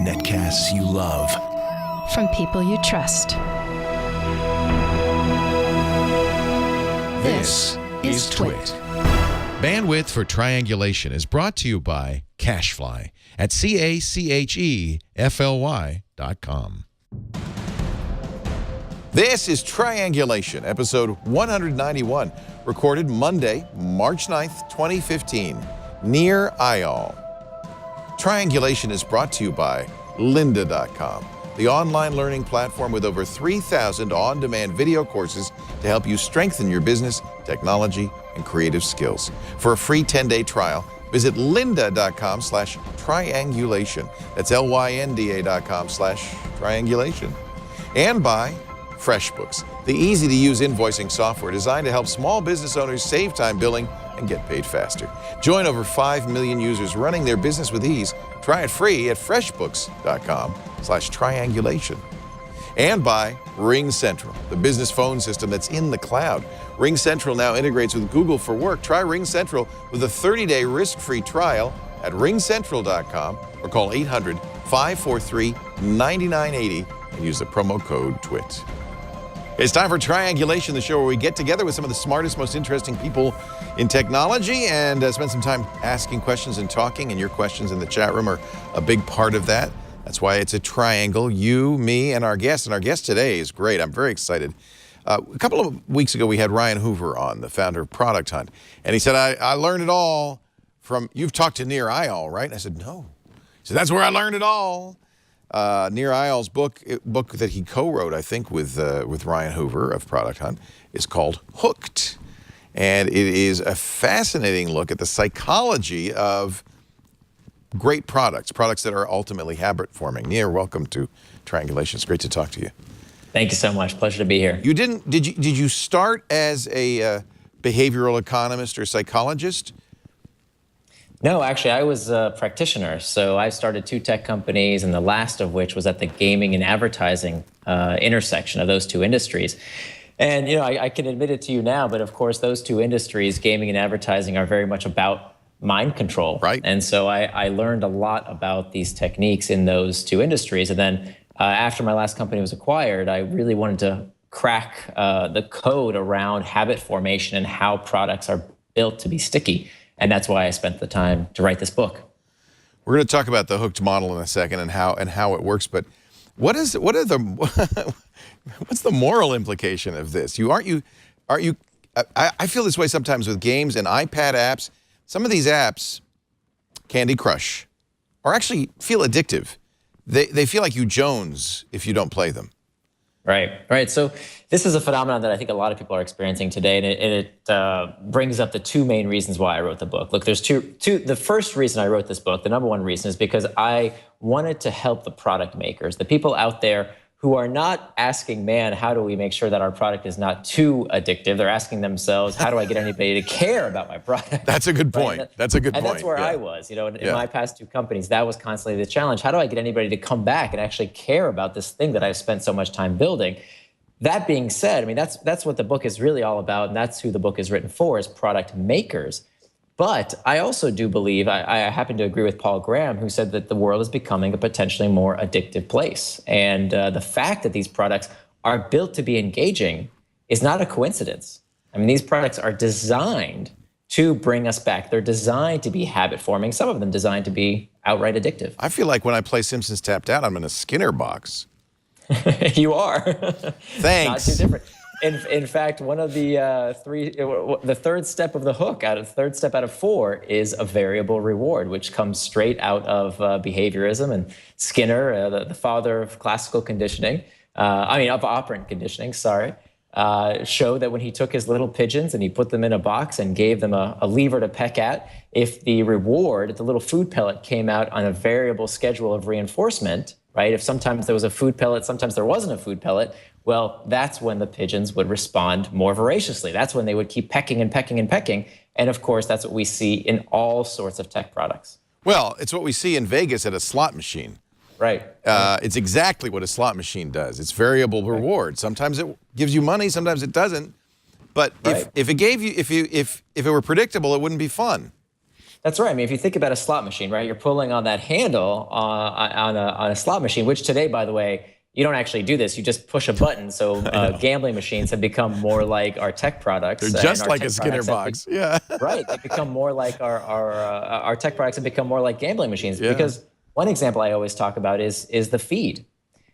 Netcasts you love. From people you trust. This is Twit. Bandwidth for Triangulation is brought to you by Cashfly at CACHEFLY.com. This is Triangulation, episode 191, recorded Monday, March 9th, 2015. Nir Eyal. Triangulation is brought to you by lynda.com, the online learning platform with over 3,000 on-demand video courses to help you strengthen your business, technology, and creative skills. For a free 10-day trial, visit lynda.com/triangulation. That's lynda.com/triangulation. And by FreshBooks, the easy-to-use invoicing software designed to help small business owners save time billing and get paid faster. Join over 5 million users running their business with ease. Try it free at freshbooks.com/triangulation. And by RingCentral, the business phone system that's in the cloud. RingCentral now integrates with Google for Work. Try RingCentral with a 30-day risk-free trial at ringcentral.com or call 800-543-9980 and use the promo code TWIT. It's time for Triangulation, the show where we get together with some of the smartest, most interesting people in technology and spend some time asking questions and talking, and your questions in the chat room are a big part of that. That's why it's a triangle, you, me, and our guest. And our guest today is great. I'm very excited. A couple of weeks ago, we had Ryan Hoover on, the founder of Product Hunt. And he said, I learned it all from, you've talked to Nir Eyal, right? And I said, no. He said, that's where I learned it all. Nir Eyal's book that he co-wrote, I think, with Ryan Hoover of Product Hunt, is called Hooked. And it is a fascinating look at the psychology of great products that are ultimately habit-forming. Nir, welcome to Triangulation. It's great to talk to you. Thank you so much. Pleasure to be here. Did you start as a behavioral economist or psychologist? No, actually, I was a practitioner. So I started 2 tech companies, and the last of which was at the gaming and advertising intersection of those 2 industries. And, you know, I can admit it to you now, but of course, those 2 industries, gaming and advertising, are very much about mind control. Right. And so I learned a lot about these techniques in those 2 industries. And then after my last company was acquired, I really wanted to crack the code around habit formation and how products are built to be sticky. And that's why I spent the time to write this book. We're going to talk about the hooked model in a second and how it works. But what's the moral implication of this? I feel this way sometimes with games and iPad apps. Some of these apps, Candy Crush, actually feel addictive. They feel like you Jones if you don't play them. Right. So this is a phenomenon that I think a lot of people are experiencing today, and it brings up the 2 main reasons why I wrote the book. Look, there's two. The first reason I wrote this book, the number one reason, is because I wanted to help the product makers, the people out there who are not asking, man, how do we make sure that our product is not too addictive? They're asking themselves, how do I get anybody to care about my product? That's a good point. Right? That's a good point. And that's where I was, in my past 2 companies. That was constantly the challenge. How do I get anybody to come back and actually care about this thing that I've spent so much time building? That being said, I mean, that's what the book is really all about, and that's who the book is written for, is product makers. But I also do believe, I happen to agree with Paul Graham, who said that the world is becoming a potentially more addictive place. And the fact that these products are built to be engaging is not a coincidence. I mean, these products are designed to bring us back. They're designed to be habit forming. Some of them designed to be outright addictive. I feel like when I play Simpsons Tapped Out, I'm in a Skinner box. You are. Thanks. Not too different. In fact, one of the the third step of the hook, third step out of 4, is a variable reward, which comes straight out of behaviorism. And Skinner, the father of classical conditioning, of operant conditioning, showed that when he took his little pigeons and he put them in a box and gave them a lever to peck at, if the reward, the little food pellet, came out on a variable schedule of reinforcement, right? If sometimes there was a food pellet, sometimes there wasn't a food pellet, well, that's when the pigeons would respond more voraciously. That's when they would keep pecking and pecking and pecking. And of course, that's what we see in all sorts of tech products. Well, it's what we see in Vegas at a slot machine. Right. It's exactly what a slot machine does. It's variable reward. Sometimes it gives you money, sometimes it doesn't. But if it gave you, if it were predictable, it wouldn't be fun. That's right. I mean, if you think about a slot machine, right, you're pulling on that handle on a slot machine, which today, by the way, you don't actually do this. You just push a button. So gambling machines have become more like our tech products. They're just like a Skinner box. Yeah. Right. They become more like our tech products have become more like gambling machines. Yeah. Because one example I always talk about is the feed.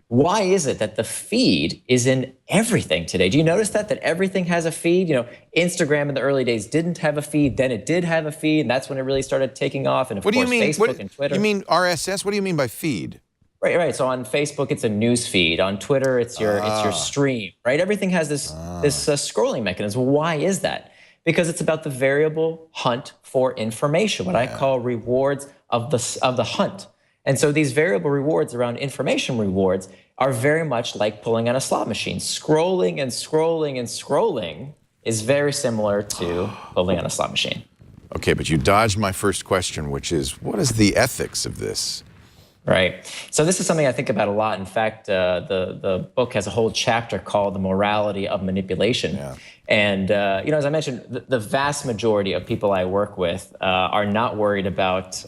Why is it that the feed is in everything today? Do you notice that everything has a feed? You know, Instagram in the early days didn't have a feed, then it did have a feed, and that's when it really started taking off. And of course, Facebook and Twitter. You mean RSS? What do you mean by feed? Right. So on Facebook, it's a news feed. On Twitter, it's your stream. Right. Everything has this scrolling mechanism. Why is that? Because it's about the variable hunt for information. What I call rewards of the hunt. And so these variable rewards around information rewards are very much like pulling on a slot machine. Scrolling and scrolling and scrolling is very similar to pulling on a slot machine. Okay, but you dodged my first question, which is, what is the ethics of this? Right. So this is something I think about a lot. In fact, the book has a whole chapter called The Morality of Manipulation. Yeah. And, you know, as I mentioned, the vast majority of people I work with are not worried about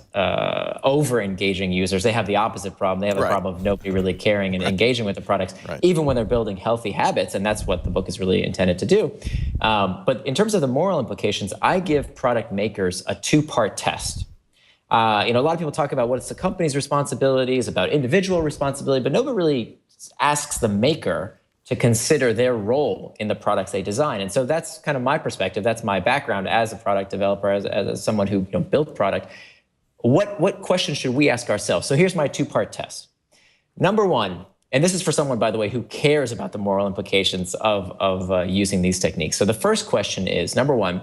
over-engaging users. They have the opposite problem. They have the problem of nobody really caring and engaging with the products, even when they're building healthy habits. And that's what the book is really intended to do. But in terms of the moral implications, I give product makers a two-part test. You know, a lot of people talk about what's the company's responsibilities, about individual responsibility, but nobody really asks the maker to consider their role in the products they design. And so that's kind of my perspective. That's my background as a product developer, as someone who built product. What questions should we ask ourselves? So here's my two-part test. Number one, and this is for someone, by the way, who cares about the moral implications of using these techniques. So the first question is, number one,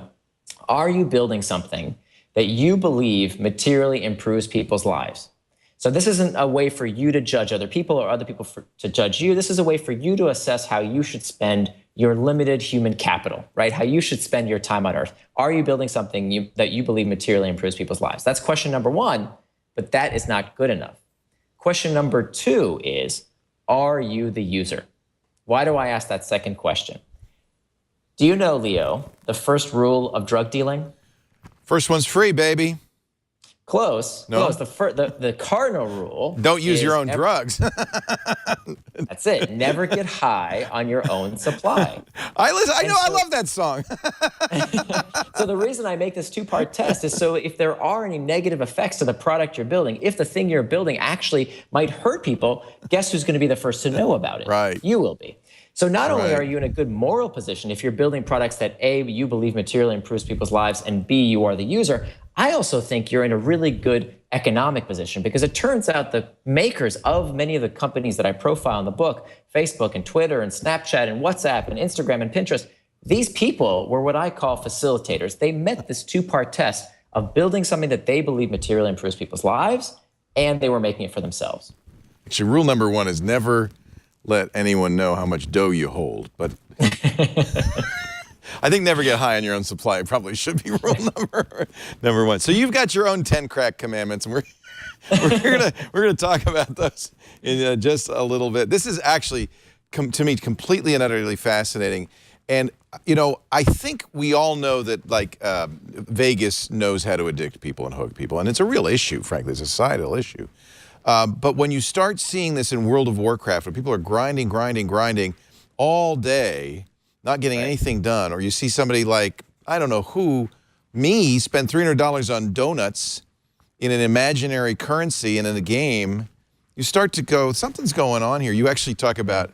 are you building something that you believe materially improves people's lives? So this isn't a way for you to judge other people or other people to judge you. This is a way for you to assess how you should spend your limited human capital, right? How you should spend your time on Earth. Are you building something that you believe materially improves people's lives? That's question number one, but that is not good enough. Question number two is, are you the user? Why do I ask that second question? Do you know, Leo, the first rule of drug dealing? First one's free, baby. Close. No. Close. The cardinal rule. Don't use your own drugs. That's it. Never get high on your own supply. I love that song. So the reason I make this two-part test is so if there are any negative effects to the product you're building, if the thing you're building actually might hurt people, guess who's going to be the first to know about it? Right. You will be. So not only are you in a good moral position if you're building products that A, you believe materially improves people's lives, and B, you are the user, I also think you're in a really good economic position because it turns out the makers of many of the companies that I profile in the book, Facebook and Twitter and Snapchat and WhatsApp and Instagram and Pinterest, these people were what I call facilitators. They met this two-part test of building something that they believe materially improves people's lives, and they were making it for themselves. Actually, rule number one is never let anyone know how much dough you hold, but I think never get high on your own supply probably should be rule number one. So you've got your own 10 crack commandments, and we're gonna talk about those in just a little bit. This is actually, to me, completely and utterly fascinating. And you know, I think we all know that Vegas knows how to addict people and hook people, and it's a real issue, frankly, it's a societal issue. But when you start seeing this in World of Warcraft, where people are grinding all day, not getting anything done, or you see somebody like, I don't know who, me, spend $300 on donuts in an imaginary currency and in a game, you start to go, something's going on here. You actually talk about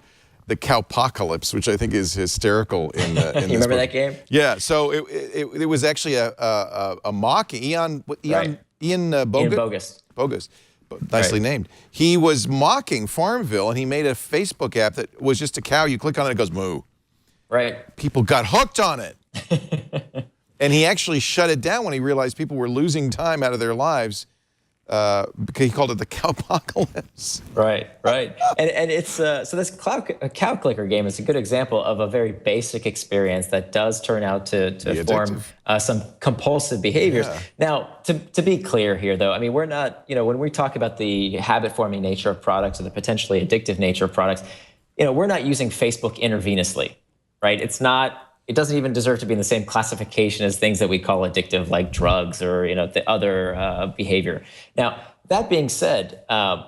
the cowpocalypse, which I think is hysterical in this You remember book. that game? Yeah, so it was actually a mocking. Ian Bogus. Nicely named. He was mocking Farmville, and he made a Facebook app that was just a cow. You click on it, it goes moo. Right. People got hooked on it. And he actually shut it down when he realized people were losing time out of their lives because he called it the cowpocalypse. Right. And it's, so this cow clicker game is a good example of a very basic experience that does turn out to form some compulsive behaviors. Yeah. Now, to be clear here, though, I mean, we're not, when we talk about the habit-forming nature of products or the potentially addictive nature of products, we're not using Facebook intravenously. Right? It's not it doesn't even deserve to be in the same classification as things that we call addictive, like drugs or the other behavior. Now, that being said,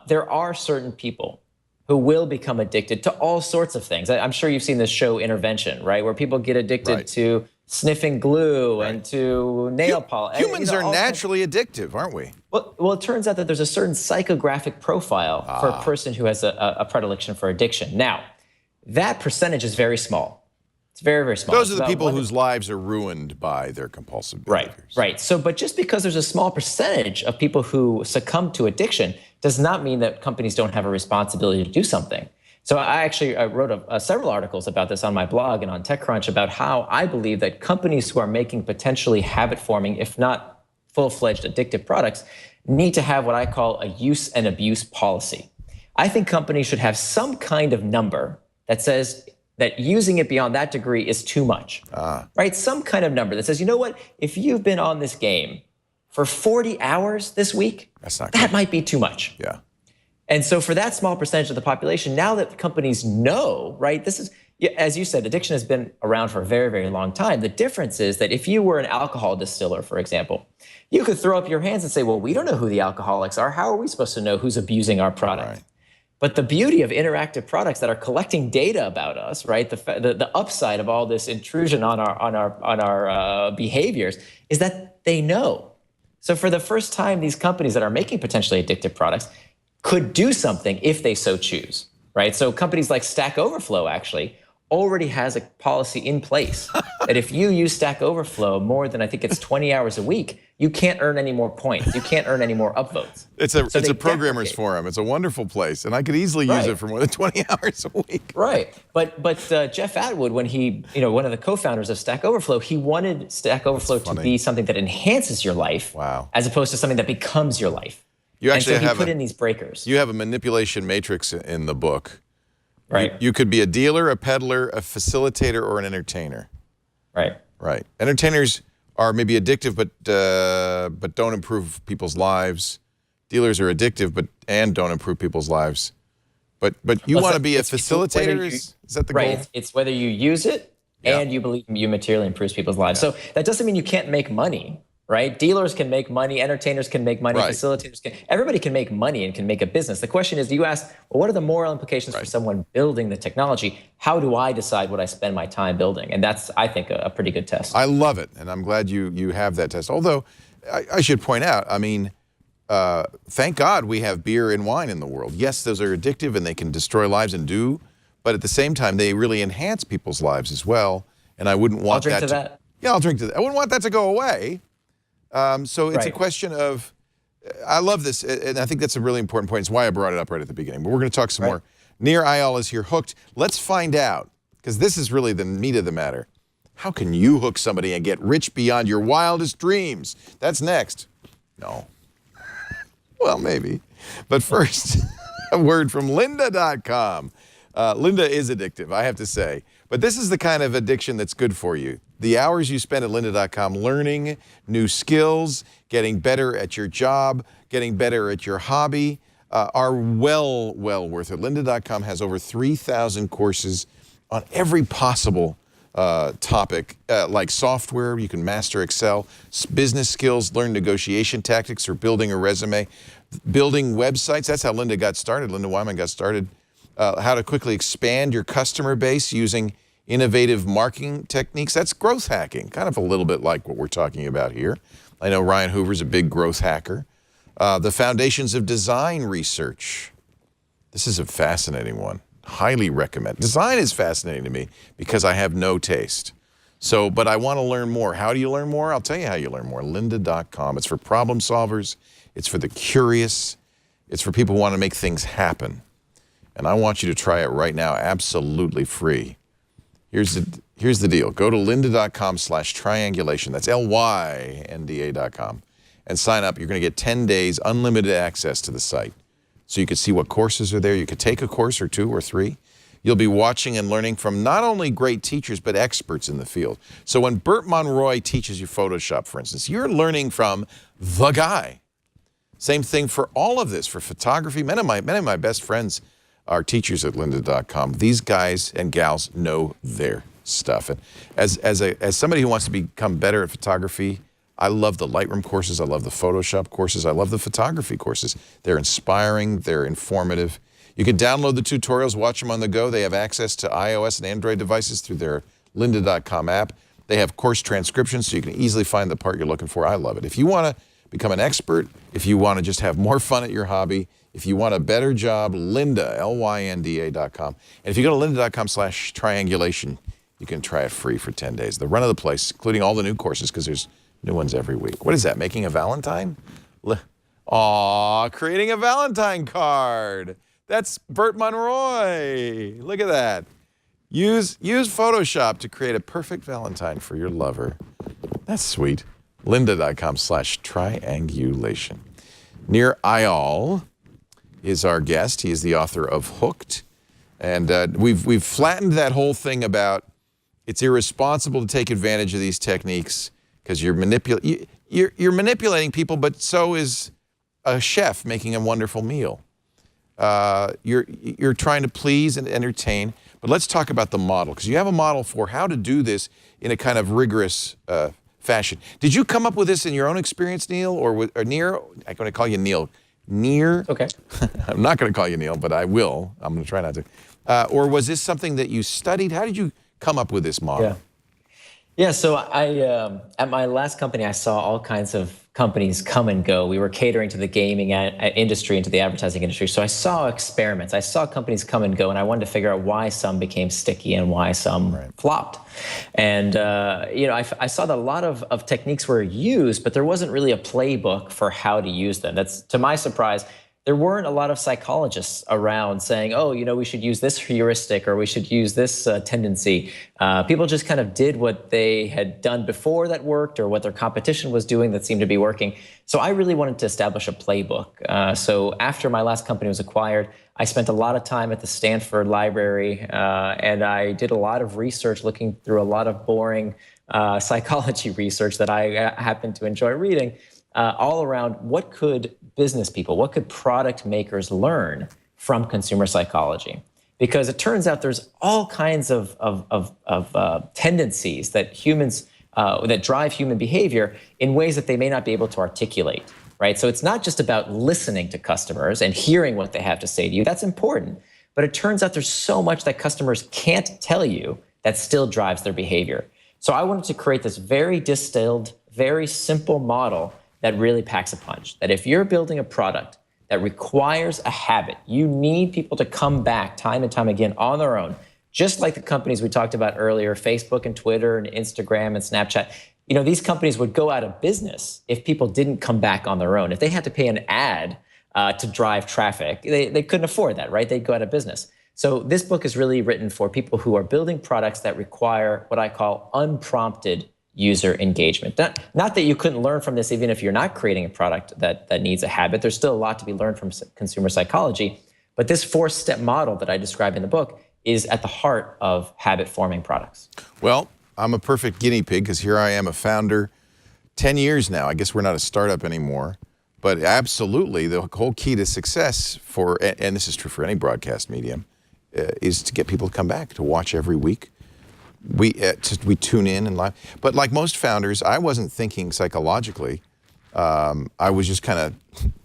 there are certain people who will become addicted to all sorts of things. I'm sure you've seen this show Intervention, right? Where people get addicted to sniffing glue and to nail polish. Humans are naturally addictive, aren't we? Well, it turns out that there's a certain psychographic profile for a person who has a predilection for addiction. Now, that percentage is very small. It's very, very small. Those are the people whose lives are ruined by their compulsive behaviors. Right. So, but just because there's a small percentage of people who succumb to addiction does not mean that companies don't have a responsibility to do something. So I wrote several articles about this on my blog and on TechCrunch about how I believe that companies who are making potentially habit-forming, if not full-fledged addictive products, need to have what I call a use and abuse policy. I think companies should have some kind of number that says that using it beyond that degree is too much, right? Some kind of number that says, you know what, if you've been on this game for 40 hours this week, that might be too much. Yeah. And so for that small percentage of the population, now that companies know, right, this is, as you said, addiction has been around for a very, very long time. The difference is that if you were an alcohol distiller, for example, you could throw up your hands and say, well, we don't know who the alcoholics are. How are we supposed to know who's abusing our product? Right. But the beauty of interactive products that are collecting data about us, right? The upside of all this intrusion on our behaviors is that they know. So for the first time, these companies that are making potentially addictive products could do something if they so choose, right? So companies like Stack Overflow actually already has a policy in place that if you use Stack Overflow more than I think it's 20 hours a week, you can't earn any more points. You can't earn any more upvotes. It's a programmer's forum. It's a wonderful place, and I could easily use it for more than 20 hours a week. Right, but Jeff Atwood, when he, one of the co-founders of Stack Overflow, he wanted Stack Overflow to be something that enhances your life, as opposed to something that becomes your life. You actually and so he put in these breakers. You have a manipulation matrix in the book. Right. You could be a dealer, a peddler, a facilitator, or an entertainer. Right. Right. Entertainers are maybe addictive, but don't improve people's lives. Dealers are addictive, and don't improve people's lives. But you want to be a facilitator? Is that the goal? Right. It's whether you use it and you believe you materially improves people's lives. So that doesn't mean you can't make money. Right? Dealers can make money, entertainers can make money, facilitators can, everybody can make money and can make a business. The question is, do you ask, well, what are the moral implications for someone building the technology? How do I decide what I spend my time building? And that's, I think, a pretty good test. I love it, and I'm glad you have that test. Although, I should point out, I mean, thank God we have beer and wine in the world. Yes, those are addictive and they can destroy lives and do, but at the same time, they really enhance people's lives as well. And I wouldn't want I'll drink to that. Yeah, I'll drink to that. I wouldn't want that to go away. So it's a question of, I love this, and I think that's a really important point. It's why I brought it up right at the beginning. But we're going to talk some more. Nir Eyal is here, hooked. Let's find out, because this is really the meat of the matter. How can you hook somebody and get rich beyond your wildest dreams? That's next. No. Well, maybe. But first, a word from lynda.com. Lynda is addictive, I have to say. But this is the kind of addiction that's good for you. The hours you spend at lynda.com learning new skills, getting better at your job, getting better at your hobby are well worth it. Lynda.com has over 3,000 courses on every possible topic, like software. You can master Excel, business skills, learn negotiation tactics or building a resume, building websites. That's how Lynda got started. Lynda Wyman got started. How to quickly expand your customer base using innovative marketing techniques. That's growth hacking, kind of a little bit like what we're talking about here. I know Ryan Hoover's a big growth hacker. The foundations of design research. This is a fascinating one. Highly recommend. Design is fascinating to me because I have no taste. So, but I want to learn more. How do you learn more? I'll tell you how you learn more. Lynda.com. It's for problem solvers. It's for the curious. It's for people who want to make things happen. And I want you to try it right now, absolutely free. Here's the deal. Go to lynda.com/triangulation. That's LYNDA.com. And sign up. You're going to get 10 days unlimited access to the site. So you can see what courses are there. You could take a course or 2 or 3. You'll be watching and learning from not only great teachers, but experts in the field. So when Bert Monroy teaches you Photoshop, for instance, you're learning from the guy. Same thing for all of this, for photography. Many of my best friends are teachers at lynda.com. These guys and gals know their stuff. And as somebody who wants to become better at photography, I love the Lightroom courses. I love the Photoshop courses. I love the photography courses. They're inspiring. They're informative. You can download the tutorials, watch them on the go. They have access to iOS and Android devices through their lynda.com app. They have course transcriptions, so you can easily find the part you're looking for. I love it. If you want to become an expert, if you want to just have more fun at your hobby, if you want a better job, Lynda, Lynda.com. And if you go to lynda.com/triangulation, you can try it free for 10 days. The run of the place, including all the new courses, because there's new ones every week. What is that, making a Valentine? Aw, creating a Valentine card. That's Bert Monroy. Look at that. Use Photoshop to create a perfect Valentine for your lover. That's sweet. Lynda.com/triangulation. Nir Eyal is our guest. He is the author of Hooked. And we've flattened that whole thing about it's irresponsible to take advantage of these techniques because you're manipulating people, but so is a chef making a wonderful meal. You're trying to please and entertain. But let's talk about the model, because you have a model for how to do this in a kind of rigorous fashion. Did you come up with this in your own experience, Neil, or Nir? I'm going to call you Neil. Nir? Okay. I'm not going to call you Neil, but I will. I'm going to try not to. Or was this something that you studied? How did you come up with this model? Yeah, so I at my last company, I saw all kinds of companies come and go. We were catering to the gaming industry and to the advertising industry. So I saw experiments. I saw companies come and go, and I wanted to figure out why some became sticky and why some flopped. And I saw that a lot of techniques were used, but there wasn't really a playbook for how to use them. That's, to my surprise, there weren't a lot of psychologists around saying, oh, we should use this heuristic or we should use this tendency. People just kind of did what they had done before that worked or what their competition was doing that seemed to be working. So I really wanted to establish a playbook. So after my last company was acquired, I spent a lot of time at the Stanford Library and I did a lot of research looking through a lot of boring psychology research that I happen to enjoy reading. All around what could business people, what could product makers learn from consumer psychology? Because it turns out there's all kinds of tendencies that humans, that drive human behavior in ways that they may not be able to articulate, right? So it's not just about listening to customers and hearing what they have to say to you. That's important. But it turns out there's so much that customers can't tell you that still drives their behavior. So I wanted to create this very distilled, very simple model that really packs a punch. That if you're building a product that requires a habit, you need people to come back time and time again on their own, just like the companies we talked about earlier, Facebook and Twitter and Instagram and Snapchat. These companies would go out of business if people didn't come back on their own. If they had to pay an ad to drive traffic, they couldn't afford that, right? They'd go out of business. So this book is really written for people who are building products that require what I call unprompted user engagement. Not that you couldn't learn from this even if you're not creating a product that needs a habit. There's still a lot to be learned from consumer psychology. But this 4-step model that I describe in the book is at the heart of habit-forming products. Well, I'm a perfect guinea pig because here I am, a founder, 10 years now. I guess we're not a startup anymore. But absolutely, the whole key to success and this is true for any broadcast medium, is to get people to come back, to watch every week. We tune in and live. But like most founders, I wasn't thinking psychologically. I was just kind of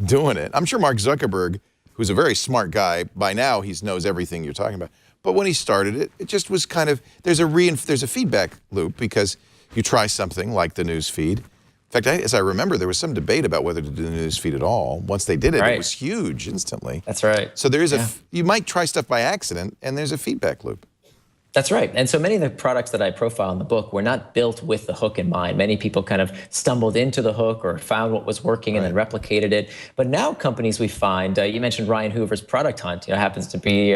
doing it. I'm sure Mark Zuckerberg, who's a very smart guy, by now he knows everything you're talking about. But when he started it, it just was kind of, there's a feedback loop because you try something like the news feed. In fact, as I remember, there was some debate about whether to do the news feed at all. Once they did it, It was huge instantly. That's right. So there is you might try stuff by accident and there's a feedback loop. That's right. And so many of the products that I profile in the book were not built with the hook in mind. Many people kind of stumbled into the hook or found what was working and then replicated it. But now companies we find, you mentioned Ryan Hoover's Product Hunt, happens to be,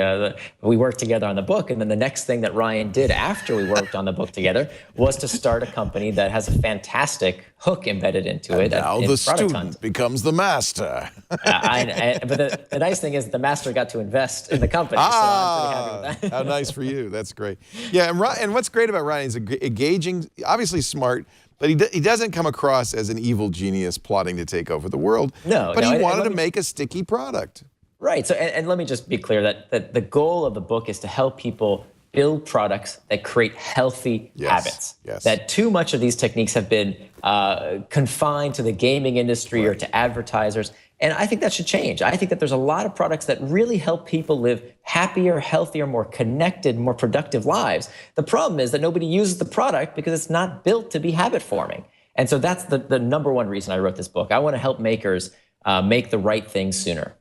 we worked together on the book. And then the next thing that Ryan did after we worked on the book together was to start a company that has a fantastic hook embedded into it. Now the student becomes the master. But the nice thing is the master got to invest in the company. So I'm pretty happy with that. How nice for you. That's great. Yeah, and what's great about Ryan is engaging, obviously smart, but he doesn't come across as an evil genius plotting to take over the world. But he wanted to make a sticky product. Right. So, and let me just be clear that the goal of the book is to help people build products that create healthy habits. Yes. That too much of these techniques have been confined to the gaming industry or to advertisers. And I think that should change. I think that there's a lot of products that really help people live happier, healthier, more connected, more productive lives. The problem is that nobody uses the product because it's not built to be habit forming. And so that's the number one reason I wrote this book. I want to help makers make the right things sooner.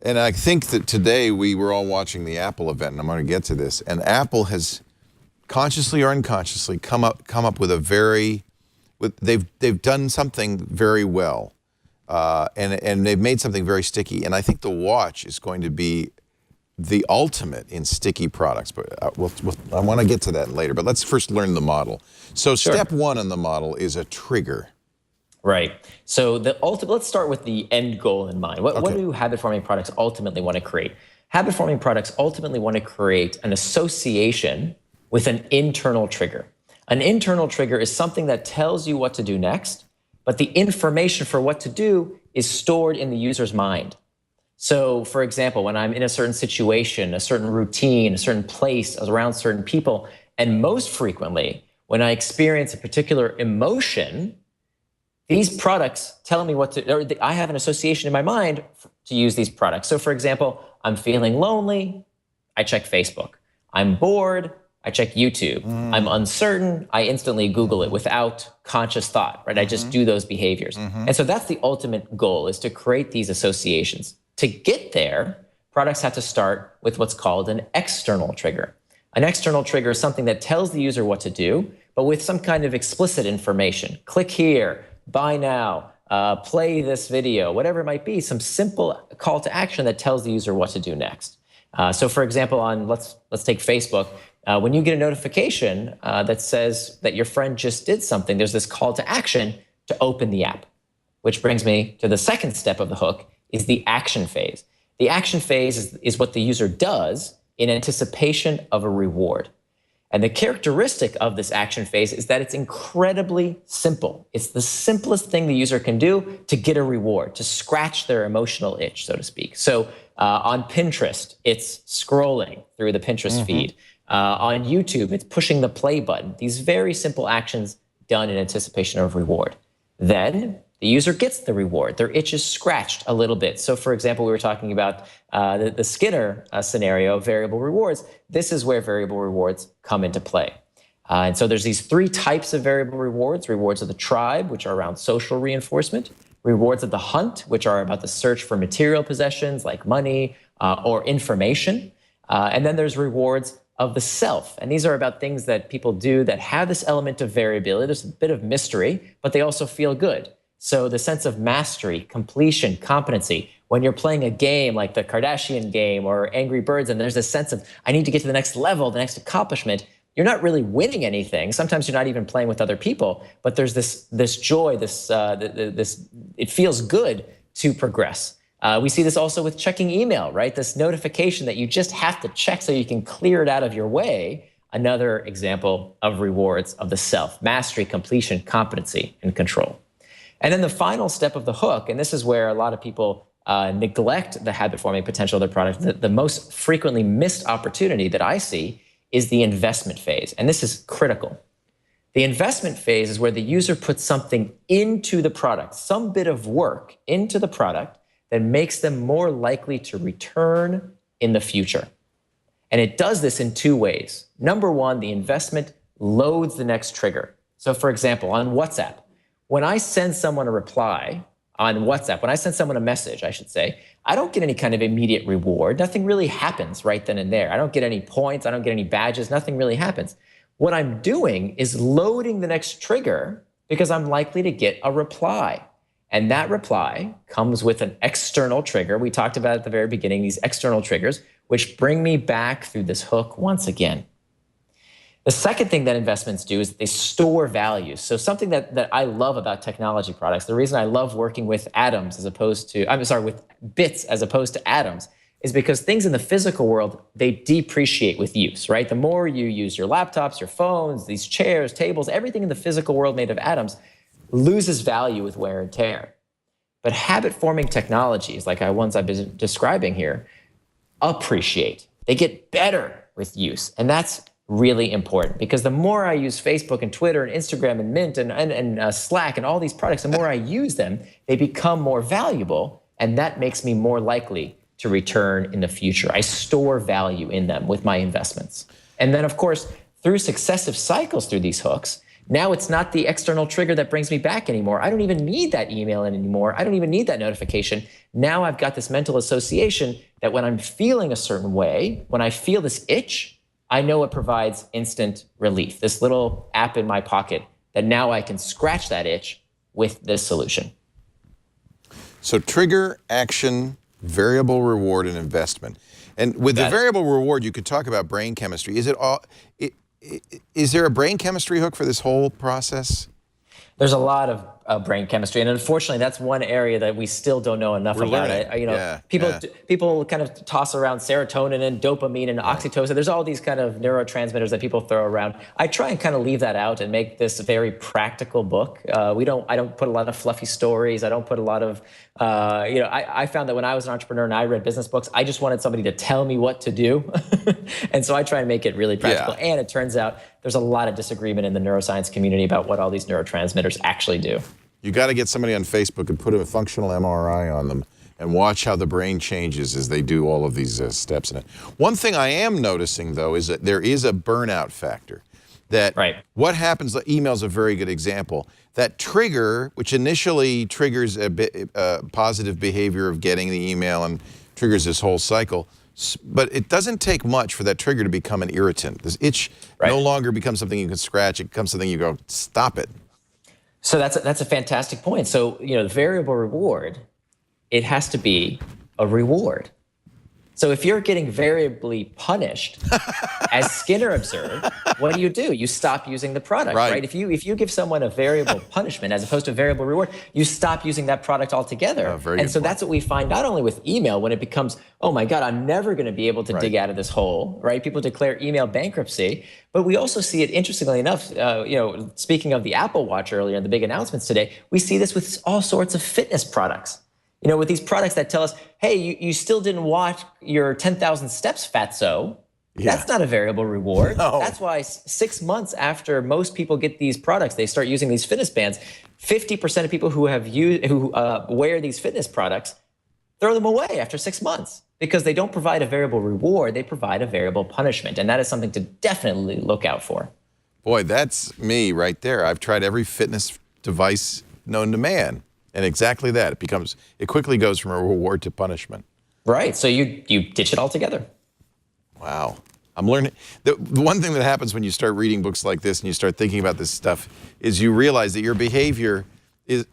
And I think that today we were all watching the Apple event, and I'm going to get to this. And Apple has consciously or unconsciously come up with they've done something very well, and they've made something very sticky. And I think the watch is going to be the ultimate in sticky products. But I want to get to that later. But let's first learn the model. So step one in the model is a trigger. Right. So let's start with the end goal in mind. What do habit-forming products ultimately want to create? Habit-forming products ultimately want to create an association with an internal trigger. An internal trigger is something that tells you what to do next, but the information for what to do is stored in the user's mind. So, for example, when I'm in a certain situation, a certain routine, a certain place, around certain people, and most frequently, when I experience a particular emotion, these products tell me what to, or I have an association in my mind to use these products. So for example, I'm feeling lonely, I check Facebook. I'm bored, I check YouTube. I'm uncertain, I instantly Google it without conscious thought, right? I just do those behaviors. And so that's the ultimate goal, is to create these associations. To get there, products have to start with what's called an external trigger. An external trigger is something that tells the user what to do, but with some kind of explicit information. Click here, buy now, play this video, whatever it might be, some simple call to action that tells the user what to do next. So for example, let's take Facebook. When you get a notification that says that your friend just did something, there's this call to action to open the app, which brings me to the second step of the hook, is the action phase. The action phase is what the user does in anticipation of a reward. And the characteristic of this action phase is that it's incredibly simple. It's the simplest thing the user can do to get a reward, to scratch their emotional itch, so to speak. So on Pinterest, it's scrolling through the Pinterest feed. On YouTube, it's pushing the play button. These very simple actions done in anticipation of reward. Then the user gets the reward. Their itch is scratched a little bit. So for example, we were talking about the Skinner scenario of variable rewards. This is where variable rewards come into play. And so there's these three types of variable rewards: rewards of the tribe, which are around social reinforcement; rewards of the hunt, which are about the search for material possessions like money or information; and then there's rewards of the self. And these are about things that people do that have this element of variability. There's a bit of mystery, but they also feel good. So the sense of mastery, completion, competency. When you're playing a game like the Kardashian game or Angry Birds, and there's a sense of, I need to get to the next level, the next accomplishment, you're not really winning anything. Sometimes you're not even playing with other people, but there's this joy, it feels good to progress. We see this also with checking email, right? This notification that you just have to check so you can clear it out of your way. Another example of rewards of the self: mastery, completion, competency, and control. And then the final step of the hook, and this is where a lot of people neglect the habit-forming potential of their product. The most frequently missed opportunity that I see is the investment phase, and this is critical. The investment phase is where the user puts something into the product, some bit of work into the product that makes them more likely to return in the future. And it does this in two ways. Number one, the investment loads the next trigger. So for example, on WhatsApp, when I send someone a reply on WhatsApp, when I send someone a message, I should say, I don't get any kind of immediate reward. Nothing really happens right then and there. I don't get any points. I don't get any badges. Nothing really happens. What I'm doing is loading the next trigger because I'm likely to get a reply. And that reply comes with an external trigger. We talked about at the very beginning, these external triggers, which bring me back through this hook once again. The second thing that investments do is they store values. So something that I love about technology products, the reason I love working with atoms with bits as opposed to atoms, is because things in the physical world, they depreciate with use, right? The more you use your laptops, your phones, these chairs, tables, everything in the physical world made of atoms loses value with wear and tear. But habit-forming technologies, like ones I've been describing here, appreciate. They get better with use. And that's really important, because the more I use Facebook and Twitter and Instagram and Mint and Slack and all these products, the more I use them, they become more valuable. And that makes me more likely to return in the future. I store value in them with my investments. And then, of course, through successive cycles through these hooks, now it's not the external trigger that brings me back anymore. I don't even need that email anymore. I don't even need that notification. Now I've got this mental association that when I'm feeling a certain way, when I feel this itch, I know it provides instant relief. This little app in my pocket that now I can scratch that itch with this solution. So trigger, action, variable reward, and investment. And with the variable reward, you could talk about brain chemistry. Is there a brain chemistry hook for this whole process? There's a lot of brain chemistry, and unfortunately, that's one area that we still don't know enough about. People kind of toss around serotonin and dopamine and oxytocin. There's all these kind of neurotransmitters that people throw around. I try and kind of leave that out and make this a very practical book. I don't put a lot of fluffy stories. I don't put a lot of, I found that when I was an entrepreneur and I read business books, I just wanted somebody to tell me what to do, and so I try and make it really practical. Yeah. And it turns out there's a lot of disagreement in the neuroscience community about what all these neurotransmitters actually do. You got to get somebody on Facebook and put a functional MRI on them and watch how the brain changes as they do all of these steps in it. One thing I am noticing, though, is that there is a burnout factor. That what happens, the email's a very good example. That trigger, which initially triggers a positive behavior of getting the email and triggers this whole cycle, but it doesn't take much for that trigger to become an irritant. This itch no longer becomes something you can scratch. It becomes something you go, stop it. So that's a fantastic point. So, the variable reward, it has to be a reward. So if you're getting variably punished, as Skinner observed, what do? You stop using the product, right? If you give someone a variable punishment as opposed to a variable reward, you stop using that product altogether. And so that's what we find not only with email, when it becomes, oh my God, I'm never going to be able to dig out of this hole, right? People declare email bankruptcy, but we also see it, interestingly enough, speaking of the Apple Watch earlier and the big announcements today, we see this with all sorts of fitness products. With these products that tell us, hey, you still didn't watch your 10,000 steps, fatso. Yeah. That's not a variable reward. No. That's why 6 months after most people get these products, they start using these fitness bands. 50% of people who wear these fitness products throw them away after 6 months because they don't provide a variable reward. They provide a variable punishment, and that is something to definitely look out for. Boy, that's me right there. I've tried every fitness device known to man. And exactly that. It quickly goes from a reward to punishment. Right. So you ditch it altogether. Wow. I'm learning. The one thing that happens when you start reading books like this and you start thinking about this stuff is you realize that your behavior is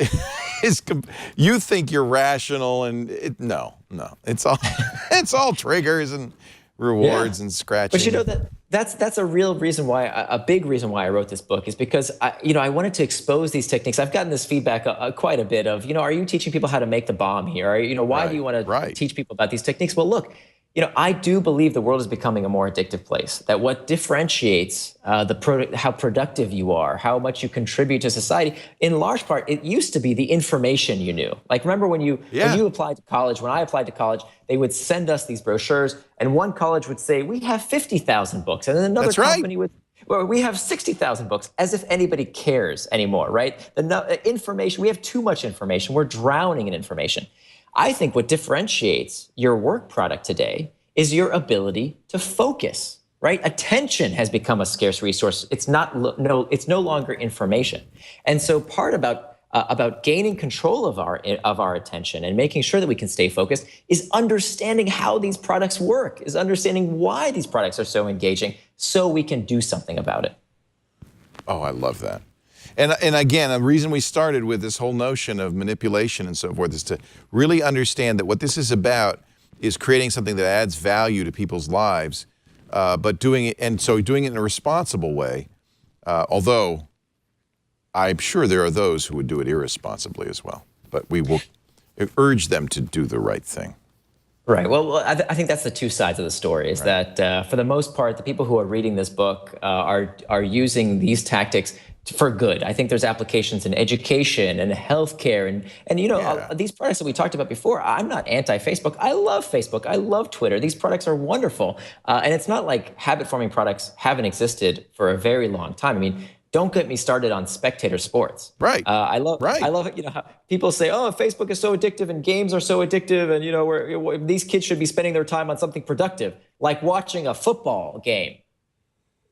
you think you're rational, and no. It's all triggers and rewards and scratching. But that's a real reason why, a big reason why I wrote this book, is because I wanted to expose these techniques. I've gotten this feedback quite a bit of, are you teaching people how to make the bomb here? Or, why do you want to teach people about these techniques? Well, look, I do believe the world is becoming a more addictive place, that what differentiates how productive you are, how much you contribute to society, in large part, it used to be the information you knew. Like, remember when you applied to college, when I applied to college, they would send us these brochures, and one college would say, we have 50,000 books, and then another company would, well, we have 60,000 books, as if anybody cares anymore, right? Information, we have too much information. We're drowning in information. I think what differentiates your work product today is your ability to focus, right? Attention has become a scarce resource. It's no longer information. And so part about gaining control of our attention and making sure that we can stay focused is understanding how these products work, is understanding why these products are so engaging, so we can do something about it. Oh, I love that. And again, a reason we started with this whole notion of manipulation and so forth is to really understand that what this is about is creating something that adds value to people's lives, but doing it in a responsible way, although I'm sure there are those who would do it irresponsibly as well. But we will urge them to do the right thing. Right. Well, I think that's the two sides of the story, is that for the most part, the people who are reading this book are using these tactics for good. I think there's applications in education and healthcare and these products that we talked about before. I'm not anti-Facebook. I love Facebook. I love Twitter. These products are wonderful. And it's not like habit-forming products haven't existed for a very long time. I mean, don't get me started on spectator sports. Right. I love it. How people say, oh, Facebook is so addictive and games are so addictive. And, these kids should be spending their time on something productive, like watching a football game.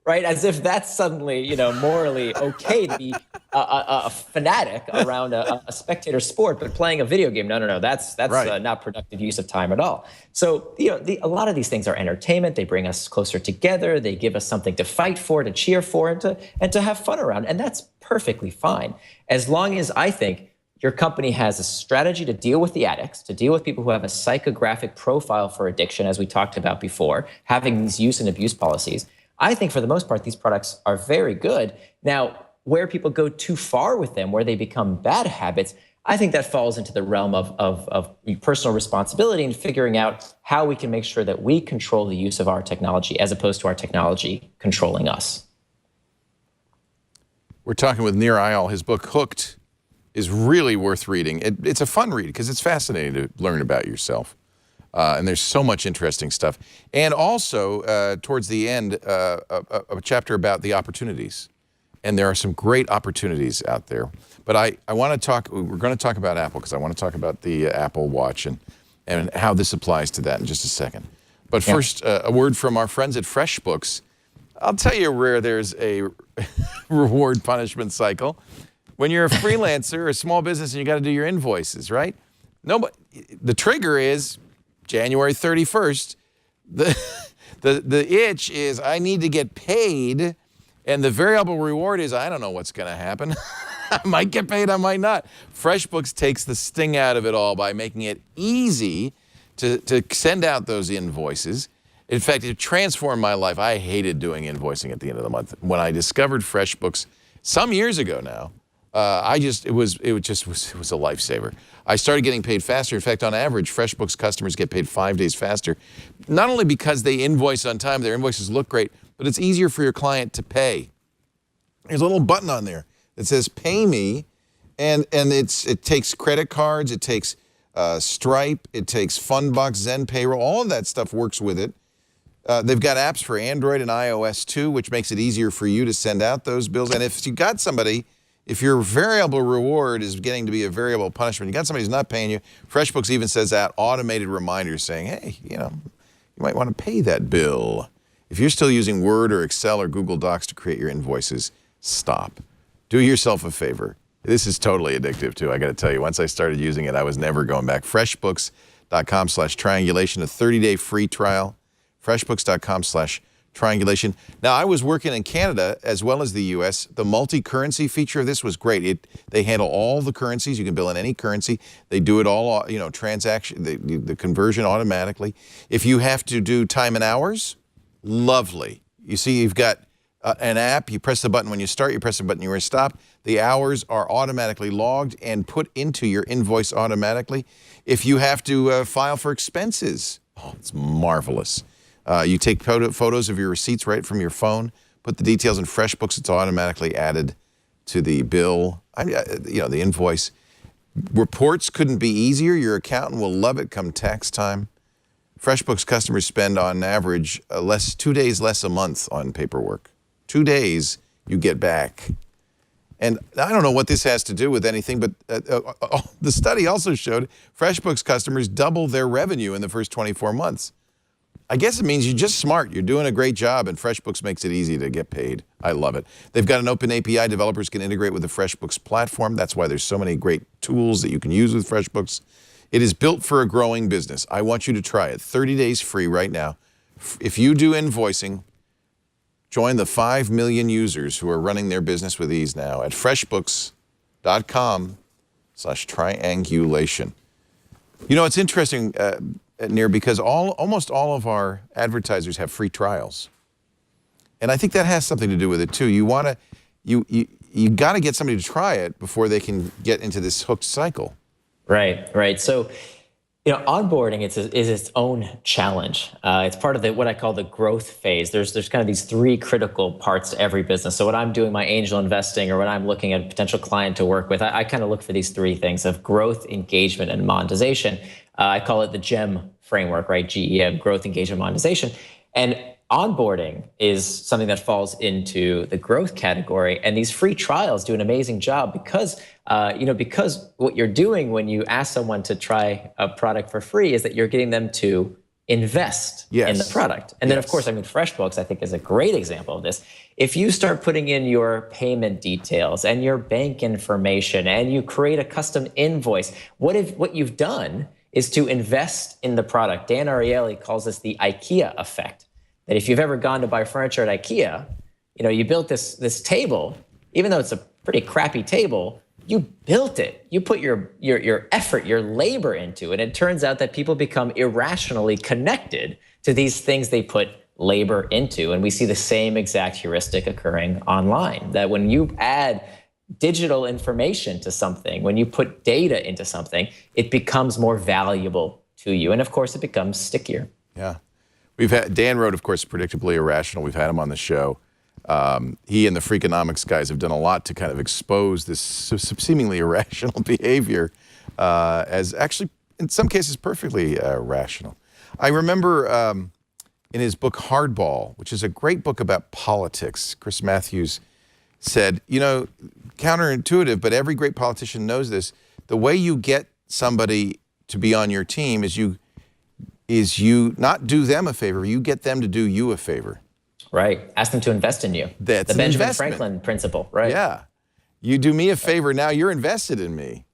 Right, as if that's suddenly, morally okay to be a fanatic around a spectator sport, but playing a video game, no, that's right. Not productive use of time at all. So, a lot of these things are entertainment. They bring us closer together. They give us something to fight for, to cheer for, and to have fun around, and that's perfectly fine, as long as I think your company has a strategy to deal with the addicts, to deal with people who have a psychographic profile for addiction, as we talked about before, having these use and abuse policies. I think for the most part, these products are very good. Now, where people go too far with them, where they become bad habits, I think that falls into the realm of personal responsibility and figuring out how we can make sure that we control the use of our technology as opposed to our technology controlling us. We're talking with Nir Eyal. His book, Hooked, is really worth reading. It's a fun read because it's fascinating to learn about yourself. And there's so much interesting stuff. And also, towards the end, a chapter about the opportunities. And there are some great opportunities out there. But I want to talk, we're going to talk about Apple because I want to talk about the Apple Watch and how this applies to that in just a second. But first, a word from our friends at FreshBooks. I'll tell you where there's a reward punishment cycle. When you're a freelancer or a small business and you got to do your invoices, right? The trigger is January 31st, the itch is I need to get paid, and the variable reward is I don't know what's going to happen. I might get paid, I might not. FreshBooks takes the sting out of it all by making it easy to send out those invoices. In fact, it transformed my life. I hated doing invoicing at the end of the month. When I discovered FreshBooks some years ago now, it was a lifesaver. I started getting paid faster. In fact, on average, FreshBooks customers get paid 5 days faster. Not only because they invoice on time, their invoices look great, but it's easier for your client to pay. There's a little button on there that says Pay Me, and it takes credit cards, it takes Stripe, it takes Fundbox, Zen Payroll, all of that stuff works with it. They've got apps for Android and iOS too, which makes it easier for you to send out those bills. And if you got somebody, if your variable reward is getting to be a variable punishment, you got somebody who's not paying you, FreshBooks even says that automated reminder saying, hey, you might want to pay that bill. If you're still using Word or Excel or Google Docs to create your invoices, stop. Do yourself a favor. This is totally addictive too, I got to tell you. Once I started using it, I was never going back. FreshBooks.com/triangulation, a 30-day free trial. FreshBooks.com/triangulation. Now, I was working in Canada as well as the U.S. The multi-currency feature of this was great. They handle all the currencies. You can bill in any currency. They do it all, transaction, the conversion automatically. If you have to do time and hours, lovely. You see, you've got an app. You press the button when you start. You press the button when you stop. The hours are automatically logged and put into your invoice automatically. If you have to file for expenses, it's marvelous. You take photos of your receipts right from your phone, put the details in FreshBooks, it's automatically added to the bill, the invoice. Reports couldn't be easier. Your accountant will love it come tax time. FreshBooks customers spend on average 2 days less a month on paperwork. 2 days you get back. And I don't know what this has to do with anything, but the study also showed FreshBooks customers double their revenue in the first 24 months. I guess it means you're just smart. You're doing a great job, and FreshBooks makes it easy to get paid. I love it. They've got an open API. Developers can integrate with the FreshBooks platform. That's why there's so many great tools that you can use with FreshBooks. It is built for a growing business. I want you to try it. 30 days free right now. If you do invoicing, join the 5 million users who are running their business with ease now at freshbooks.com/triangulation. It's interesting, Nir, because almost all of our advertisers have free trials. And I think that has something to do with it too. You got to get somebody to try it before they can get into this hooked cycle. Right. So Onboarding is its own challenge. It's part of what I call the growth phase. There's kind of these three critical parts to every business. So when I'm doing my angel investing or when I'm looking at a potential client to work with, I kind of look for these three things of growth, engagement, and monetization. I call it the GEM framework, right? GEM, growth, engagement, monetization. And onboarding is something that falls into the growth category. And these free trials do an amazing job because what you're doing when you ask someone to try a product for free is that you're getting them to invest in the product. And then, of course, FreshBooks, I think, is a great example of this. If you start putting in your payment details and your bank information and you create a custom invoice, what you've done is to invest in the product. Dan Ariely calls this the Ikea effect. That if you've ever gone to buy furniture at Ikea, you built this table, even though it's a pretty crappy table, you built it. You put your effort, your labor into it. And it turns out that people become irrationally connected to these things they put labor into. And we see the same exact heuristic occurring online, that when you add digital information to something, when you put data into something, it becomes more valuable to you. And of course, it becomes stickier. Yeah. Dan wrote, of course, Predictably Irrational. We've had him on the show. He and the Freakonomics guys have done a lot to kind of expose this seemingly irrational behavior as actually, in some cases, perfectly rational. I remember in his book Hardball, which is a great book about politics, Chris Matthews said, counterintuitive, but every great politician knows this. The way you get somebody to be on your team is you not do them a favor, you get them to do you a favor. Right. Ask them to invest in you. That's the Benjamin Franklin principle, right? Yeah. You do me a favor, now you're invested in me.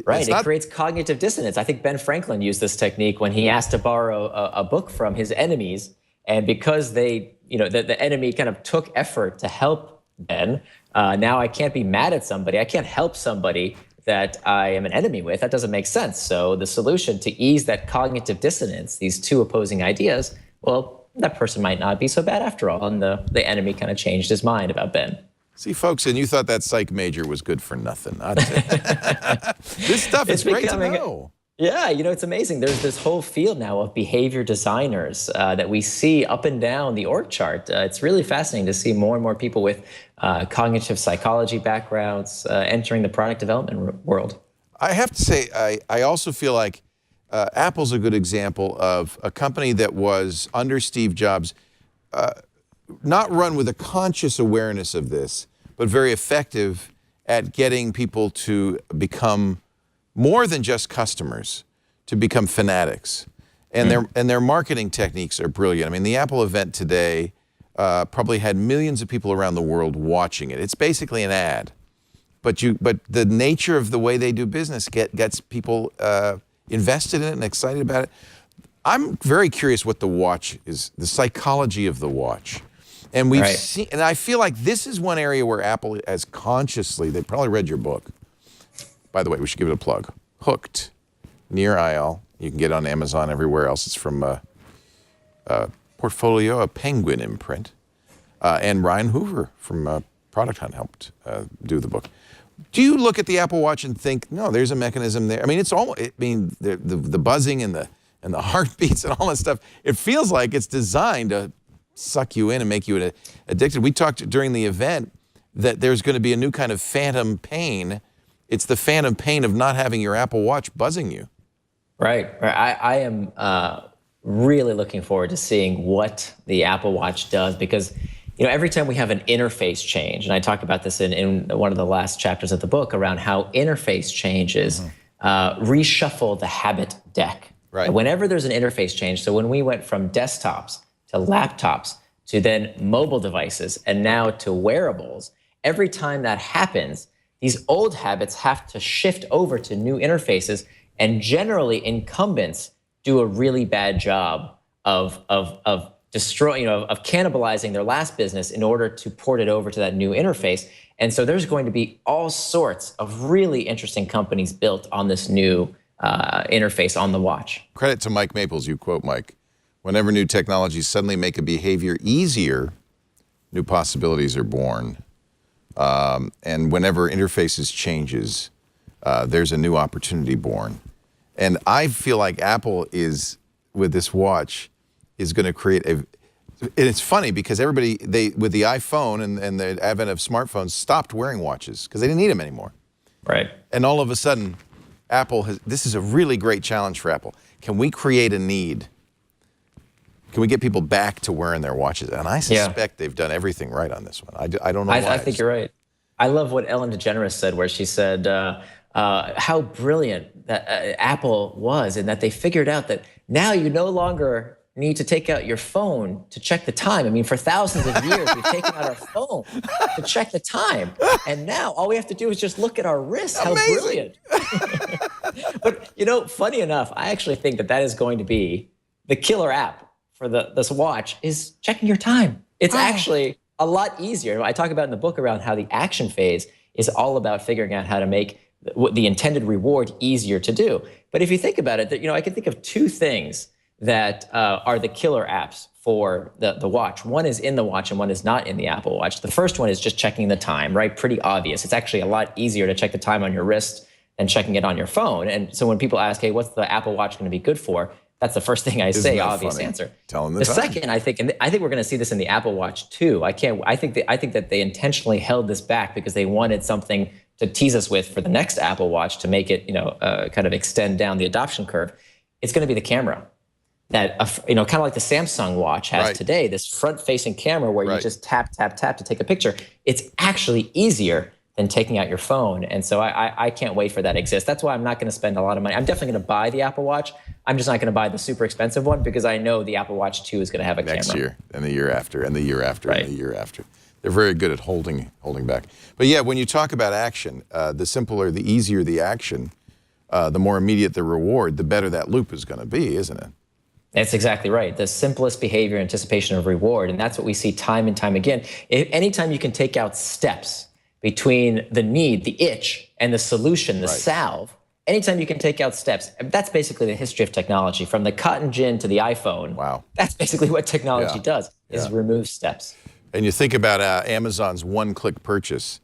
Right. It creates cognitive dissonance. I think Ben Franklin used this technique when he asked to borrow a book from his enemies. And because the enemy kind of took effort to help Ben, now I can't be mad at somebody. I can't help somebody that I am an enemy with. That doesn't make sense. So the solution to ease that cognitive dissonance, these two opposing ideas, well, that person might not be so bad after all. And the enemy kind of changed his mind about Ben. See, folks, and you thought that psych major was good for nothing. This stuff is great to know. Yeah, it's amazing. There's this whole field now of behavior designers that we see up and down the org chart. It's really fascinating to see more and more people with cognitive psychology backgrounds entering the product development world. I have to say, I also feel like Apple's a good example of a company that was, under Steve Jobs, not run with a conscious awareness of this, but very effective at getting people to become more than just customers, to become fanatics. And their marketing techniques are brilliant. I mean, the Apple event today probably had millions of people around the world watching it. It's basically an ad. But the nature of the way they do business gets people invested in it and excited about it. I'm very curious what the watch is, the psychology of the watch. And we've seen, and I feel like this is one area where Apple has consciously, they probably read your book. By the way, we should give it a plug. Hooked, Nir Eyal. You can get it on Amazon, everywhere else. It's from Portfolio, a Penguin imprint. And Ryan Hoover from Product Hunt helped do the book. Do you look at the Apple Watch and think, no, there's a mechanism there? I mean, it's almost, the buzzing and the heartbeats and all that stuff, it feels like it's designed to suck you in and make you addicted. We talked during the event that there's going to be a new kind of phantom pain. It's the phantom pain of not having your Apple Watch buzzing you. Right. I am really looking forward to seeing what the Apple Watch does because, every time we have an interface change, and I talk about this in one of the last chapters of the book around how interface changes reshuffle the habit deck. Right. Whenever there's an interface change, so when we went from desktops to laptops to then mobile devices and now to wearables, every time that happens, these old habits have to shift over to new interfaces, and generally incumbents do a really bad job of destroying, of cannibalizing their last business in order to port it over to that new interface. And so there's going to be all sorts of really interesting companies built on this new interface on the watch. Credit to Mike Maples, you quote Mike. Whenever new technologies suddenly make a behavior easier, new possibilities are born. And whenever interfaces changes, there's a new opportunity born. And I feel like Apple is, with this watch, is going to create a, and it's funny because everybody, with the iPhone and the advent of smartphones, stopped wearing watches because they didn't need them anymore. Right. And all of a sudden, Apple has, this is a really great challenge for Apple. Can we create a need? Can we get people back to wearing their watches? And I suspect they've done everything right on this one. I don't know why. I think you're right. I love what Ellen DeGeneres said, where she said how brilliant that Apple was, and that they figured out that now you no longer need to take out your phone to check the time. I mean, for thousands of years, we've taken out our phone to check the time. And now all we have to do is just look at our wrists. How brilliant. But, you know, funny enough, I actually think that that is going to be the killer app for this watch, is checking your time. It's actually a lot easier. I talk about in the book around how the action phase is all about figuring out how to make the intended reward easier to do. But if you think about it, you know, I can think of two things that are the killer apps for the watch. One is in the watch and one is not in the Apple Watch. The first one is just checking the time, right? Pretty obvious. It's actually a lot easier to check the time on your wrist than checking it on your phone. And so when people ask, hey, what's the Apple Watch going to be good for? That's the first thing I say, obvious funny? Answer. Tell them the time. Second, I think, and I think we're going to see this in the Apple Watch too. I think that they intentionally held this back because they wanted something to tease us with for the next Apple Watch to make it, you know, kind of extend down the adoption curve. It's going to be the camera. That, you know, kind of like the Samsung watch has today, this front-facing camera where you just tap, tap, tap to take a picture. It's actually easier than taking out your phone. And so I can't wait for that to exist. That's why I'm not going to spend a lot of money. I'm definitely going to buy the Apple Watch. I'm just not going to buy the super expensive one because I know the Apple Watch 2 is going to have a camera. Next year, and the year after, and the year after, and the year after. They're very good at holding back. But yeah, when you talk about action, the simpler, the easier the action, the more immediate the reward, the better that loop is going to be, isn't it? That's exactly right. The simplest behavior, anticipation of reward. And that's what we see time and time again. Anytime you can take out steps between the need, the itch, and the solution, the salve, anytime you can take out steps, that's basically the history of technology. From the cotton gin to the iPhone, that's basically what technology does, is remove steps. And you think about Amazon's one-click purchase.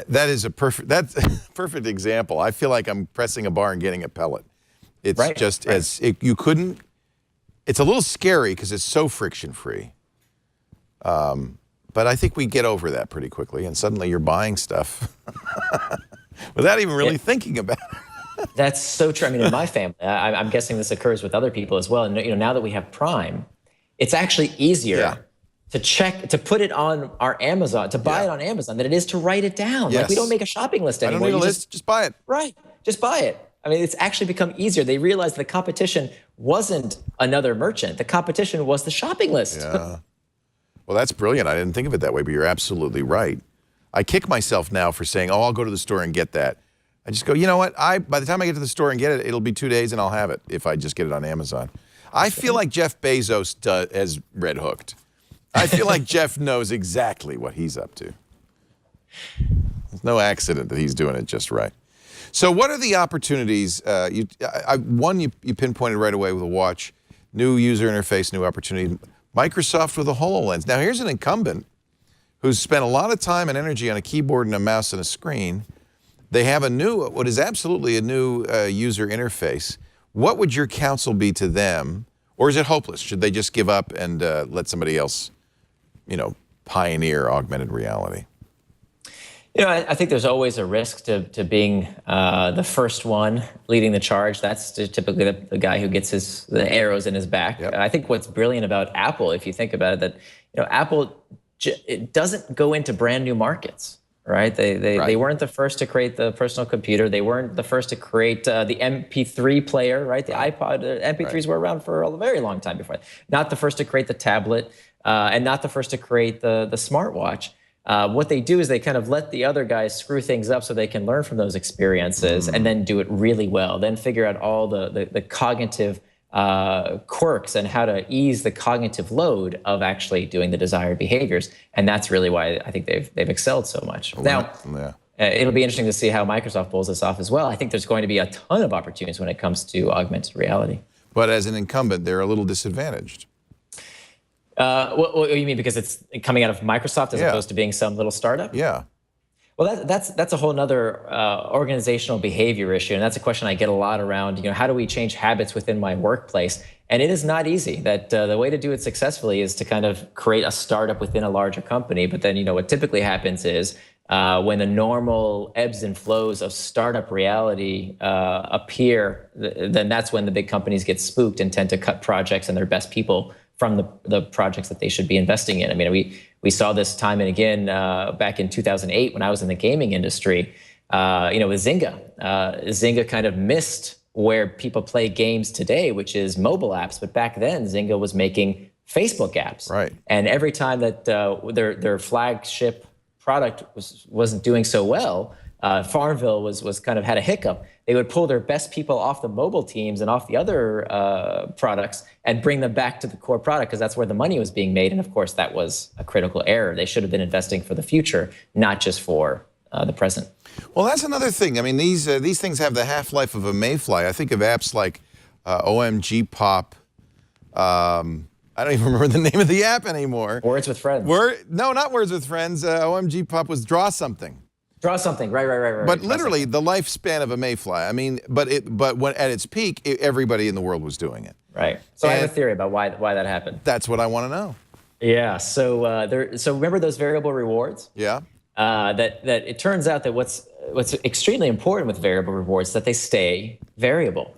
That's a perfect example. I feel like I'm pressing a bar and getting a pellet. It's just as you couldn't. It's a little scary because it's so friction-free. But I think we get over that pretty quickly, and suddenly you're buying stuff without even really thinking about it. That's so true. I mean, in my family, I'm guessing this occurs with other people as well. And you know, now that we have Prime, it's actually easier to put it on our Amazon, to buy it on Amazon, than it is to write it down. Like, we don't make a shopping list anymore. I don't need a list, just buy it. Right, just buy it. I mean, it's actually become easier. They realized the competition wasn't another merchant. The competition was the shopping list. Yeah. Well, that's brilliant. I didn't think of it that way, but you're absolutely right. I kick myself now for saying, oh, I'll go to the store and get that. I just go, you know what? By the time I get to the store and get it, it'll be 2 days and I'll have it if I just get it on Amazon. I feel like Jeff Bezos has red hooked. I feel like Jeff knows exactly what he's up to. There's no accident that he's doing it just right. So what are the opportunities? One, you pinpointed right away with a watch, new user interface, new opportunity. Microsoft with a HoloLens. Now, here's an incumbent who's spent a lot of time and energy on a keyboard and a mouse and a screen. They have what is absolutely a new user interface. What would your counsel be to them? Or is it hopeless? Should they just give up and let somebody else, you know, pioneer augmented reality? You know, I think there's always a risk to being the first one leading the charge. That's typically the guy who gets the arrows in his back. I think what's brilliant about Apple, if you think about it, that Apple it doesn't go into brand new markets, right? They weren't the first to create the personal computer. They weren't the first to create the MP3 player, right? The iPod, MP3s were around for a very long time before. Not the first to create the tablet, and not the first to create the smartwatch. What they do is they kind of let the other guys screw things up so they can learn from those experiences and then do it really well, then figure out all the cognitive quirks and how to ease the cognitive load of actually doing the desired behaviors. And that's really why I think they've excelled so much. Now, it'll be interesting to see how Microsoft pulls this off as well. I think there's going to be a ton of opportunities when it comes to augmented reality. But as an incumbent, they're a little disadvantaged. What do you mean? Because it's coming out of Microsoft as opposed to being some little startup? Yeah. Well, that's a whole nother organizational behavior issue, and that's a question I get a lot around. How do we change habits within my workplace? And it is not easy. That the way to do it successfully is to kind of create a startup within a larger company. But then, what typically happens is when the normal ebbs and flows of startup reality appear, then that's when the big companies get spooked and tend to cut projects and their best people from the projects that they should be investing in. I mean, we saw this time and again back in 2008 when I was in the gaming industry. With Zynga. Zynga kind of missed where people play games today, which is mobile apps. But back then, Zynga was making Facebook apps. Right. And every time that their flagship product wasn't doing so well, Farmville was kind of had a hiccup. They would pull their best people off the mobile teams and off the other products and bring them back to the core product because that's where the money was being made. And of course, that was a critical error. They should have been investing for the future, not just for the present. Well, that's another thing. I mean, these things have the half-life of a mayfly. I think of apps like OMG Pop. I don't even remember the name of the app anymore. Words with Friends. No, not Words with Friends. OMG Pop was Draw Something. Draw Something, right. But literally, the lifespan of a mayfly. I mean, but when at its peak, everybody in the world was doing it. Right. So I have a theory about why that happened. That's what I want to know. Yeah. So So remember those variable rewards? Yeah. That it turns out that what's extremely important with variable rewards is that they stay variable.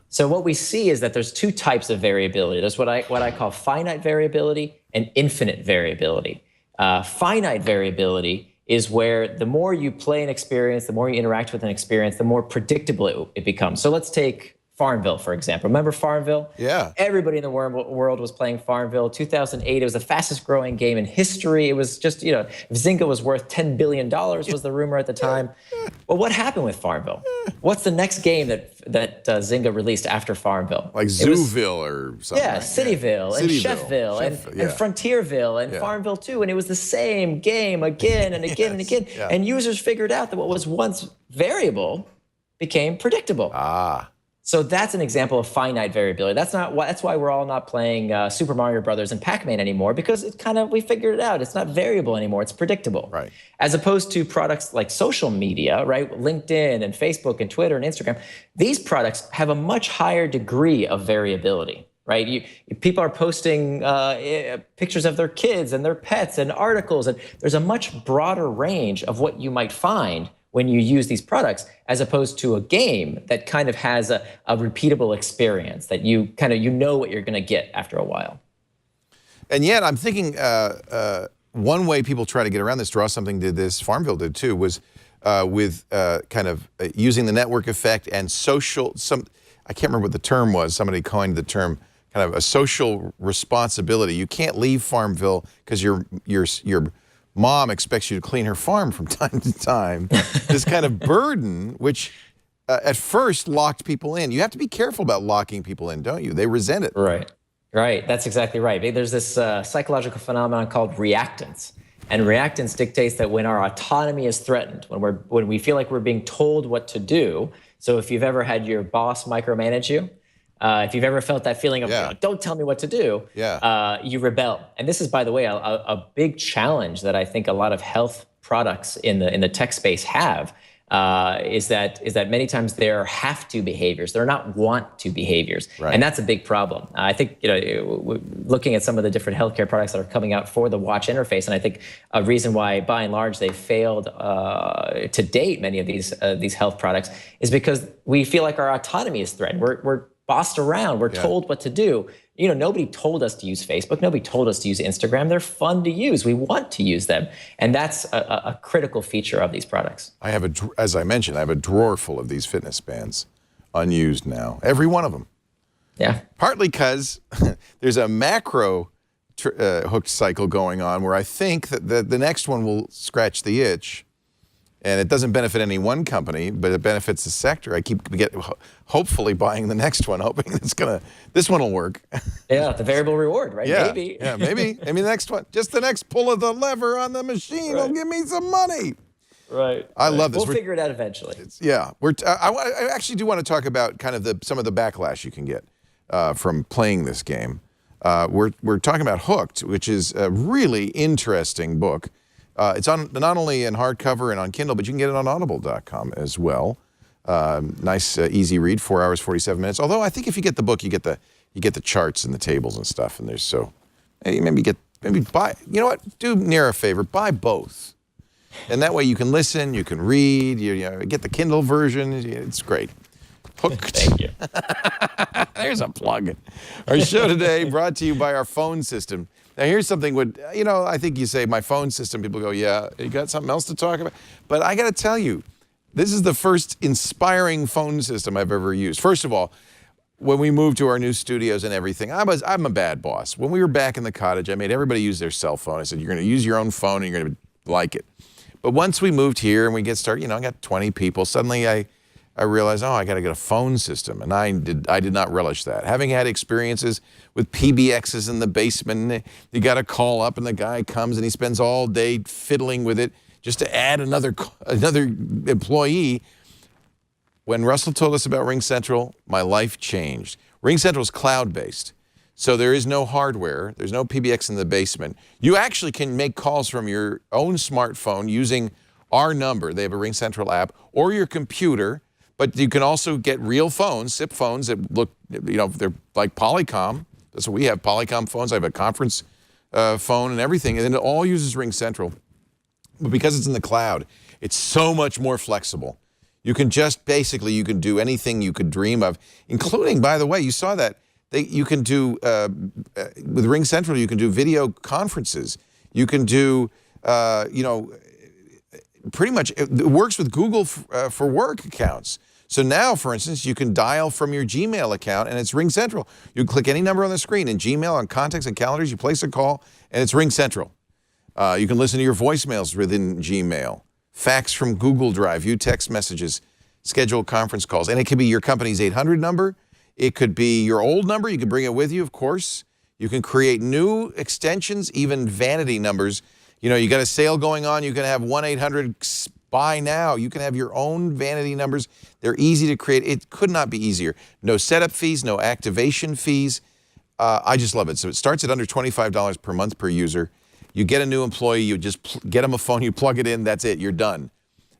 So what we see is that there's two types of variability. There's what I call finite variability and infinite variability. Finite variability is where the more you play an experience, the more you interact with an experience, the more predictable it becomes. So let's take Farmville, for example. Remember Farmville? Yeah. Everybody in the world was playing Farmville. 2008, it was the fastest growing game in history. It was just, if Zynga was worth $10 billion was the rumor at the time. Well, what happened with Farmville? What's the next game that Zynga released after Farmville? Like Zooville or something. Yeah, Cityville and Chefville and Frontierville and Farmville 2. And it was the same game again and again and again. Yeah. And users figured out that what was once variable became predictable. So that's an example of finite variability. That's why we're all not playing Super Mario Brothers and Pac-Man anymore, because we figured it out. It's not variable anymore. It's predictable. Right. As opposed to products like social media, right? LinkedIn and Facebook and Twitter and Instagram. These products have a much higher degree of variability, right? People are posting pictures of their kids and their pets and articles, and there's a much broader range of what you might find when you use these products, as opposed to a game that kind of has a repeatable experience that you know what you're going to get after a while. And yet, I'm thinking one way people try to get around this, Draw Something did this, Farmville did too, was with kind of using the network effect and social. I can't remember what the term was. Somebody coined the term kind of a social responsibility. You can't leave Farmville because your mom expects you to clean her farm from time to time. This kind of burden, which at first locked people in. You have to be careful about locking people in, don't you? They resent it. Right. That's exactly right. There's this psychological phenomenon called reactance. And reactance dictates that when our autonomy is threatened, when we feel like we're being told what to do. So if you've ever had your boss micromanage you, if you've ever felt that feeling of don't tell me what to do, you rebel. And this is, by the way, a big challenge that I think a lot of health products in the tech space have, is that many times they're have-to behaviors. They're not want-to behaviors. Right. And that's a big problem. I think, looking at some of the different healthcare products that are coming out for the watch interface, and I think a reason why, by and large, they failed to date, many of these health products, is because we feel like our autonomy is threatened. We're bossed around. We're told what to do. Nobody told us to use Facebook. Nobody told us to use Instagram. They're fun to use. We want to use them. And that's a critical feature of these products. As I mentioned, I have a drawer full of these fitness bands, unused now. Every one of them. Yeah. Partly because there's a macro hooked cycle going on where I think that the next one will scratch the itch. And it doesn't benefit any one company, but it benefits the sector. I keep hopefully buying the next one, hoping this one will work. Yeah, the variable reward, right? Yeah, maybe. Yeah, maybe the next one. Just the next pull of the lever on the machine will give me some money. Right. I love this. We'll figure it out eventually. I actually do want to talk about kind of some of the backlash you can get from playing this game. We're talking about Hooked, which is a really interesting book. It's on not only in hardcover and on Kindle, but you can get it on audible.com as well. Nice, easy read, 4 hours, 47 minutes. Although I think if you get the book, you get the charts and the tables and stuff. And there's maybe buy, you know what, do Nir a favor, buy both. And that way you can listen, you can read, you know, get the Kindle version. It's great. Hooked. Thank you. There's a plug. Our show today brought to you by our phone system. Now here's something I think you say my phone system, people go, yeah, you got something else to talk about? But I got to tell you, this is the first inspiring phone system I've ever used. First of all, when we moved to our new studios and everything, I'm a bad boss. When we were back in the cottage, I made everybody use their cell phone. I said, you're going to use your own phone and you're going to like it. But once we moved here and we get started, you know, I got 20 people. Suddenly I realized, I got to get a phone system. And I did not relish that. Having had experiences with PBXs in the basement, you got to call up and the guy comes and he spends all day fiddling with it just to add another employee. When Russell told us about RingCentral, my life changed. RingCentral is cloud-based. So there is no hardware. There's no PBX in the basement. You actually can make calls from your own smartphone using our number. They have a RingCentral app, or your computer. But you can also get real phones, SIP phones that look, you know, they're like Polycom. That's what we have, Polycom phones. I have a conference phone and everything. And then it all uses RingCentral. But because it's in the cloud, it's so much more flexible. You can you can do anything you could dream of, including, by the way, you saw that. You can do, with RingCentral, you can do video conferences. You can do, pretty much, it works with Google for Work accounts. So now, for instance, you can dial from your Gmail account, and it's RingCentral. You click any number on the screen in Gmail, on contacts and calendars, you place a call, and it's RingCentral. You can listen to your voicemails within Gmail, fax from Google Drive, view text messages, schedule conference calls, and it could be your company's 800 number. It could be your old number. You can bring it with you, of course. You can create new extensions, even vanity numbers. You know, you got a sale going on. You can have 1-800-BUY NOW. You can have your own vanity numbers. They're easy to create. It could not be easier. No setup fees, no activation fees. I just love it. So it starts at under $25 per month per user. You get a new employee. You just get them a phone. You plug it in. That's it. You're done.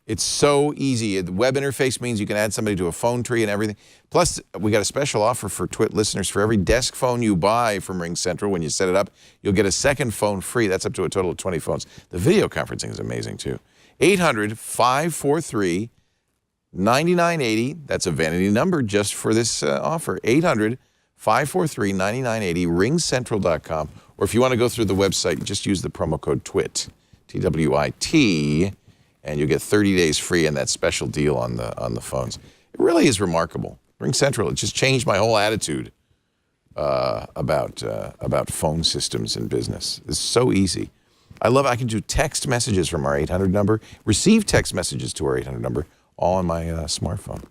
It's so easy. The web interface means you can add somebody to a phone tree and everything. Plus, we got a special offer for Twit listeners. For every desk phone you buy from RingCentral, when you set it up, you'll get a second phone free. That's up to a total of 20 phones. The video conferencing is amazing, too. 800-543-9980. That's a vanity number just for this offer. 800-543-9980, ringcentral.com. Or if you want to go through the website, just use the promo code TWIT, T-W-I-T, and you'll get 30 days free and that special deal on the phones. It really is remarkable. RingCentral, it just changed my whole attitude about phone systems in business. It's so easy. I can do text messages from our 800 number, receive text messages to our 800 number, all on my smartphone.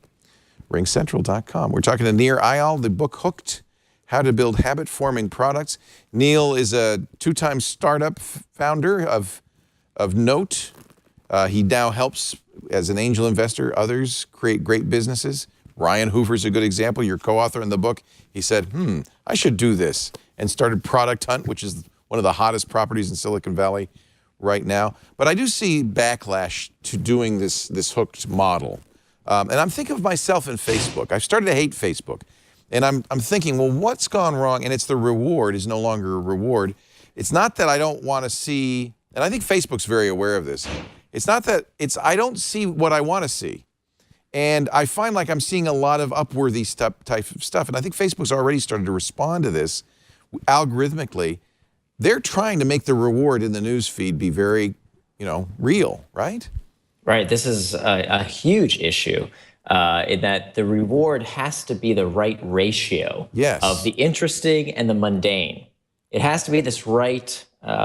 RingCentral.com. We're talking to Nir Eyal, the book Hooked, How to Build Habit-Forming Products. Neil is a two-time startup founder of Note. He now helps, as an angel investor, others create great businesses. Ryan Hoover's a good example. Your co-author in the book. He said, I should do this, and started Product Hunt, which is one of the hottest properties in Silicon Valley right now. But I do see backlash to doing this hooked model. And I'm thinking of myself in Facebook. I've started to hate Facebook. And I'm thinking, well, what's gone wrong? And it's the reward is no longer a reward. It's not that I don't want to see, and I think Facebook's very aware of this. It's not that I don't see what I want to see. And I find like I'm seeing a lot of Upworthy type of stuff. And I think Facebook's already started to respond to this algorithmically. They're trying to make the reward in the news feed be very, real, right? Right. This is a huge issue in that the reward has to be the right ratio of the interesting and the mundane. It has to be this right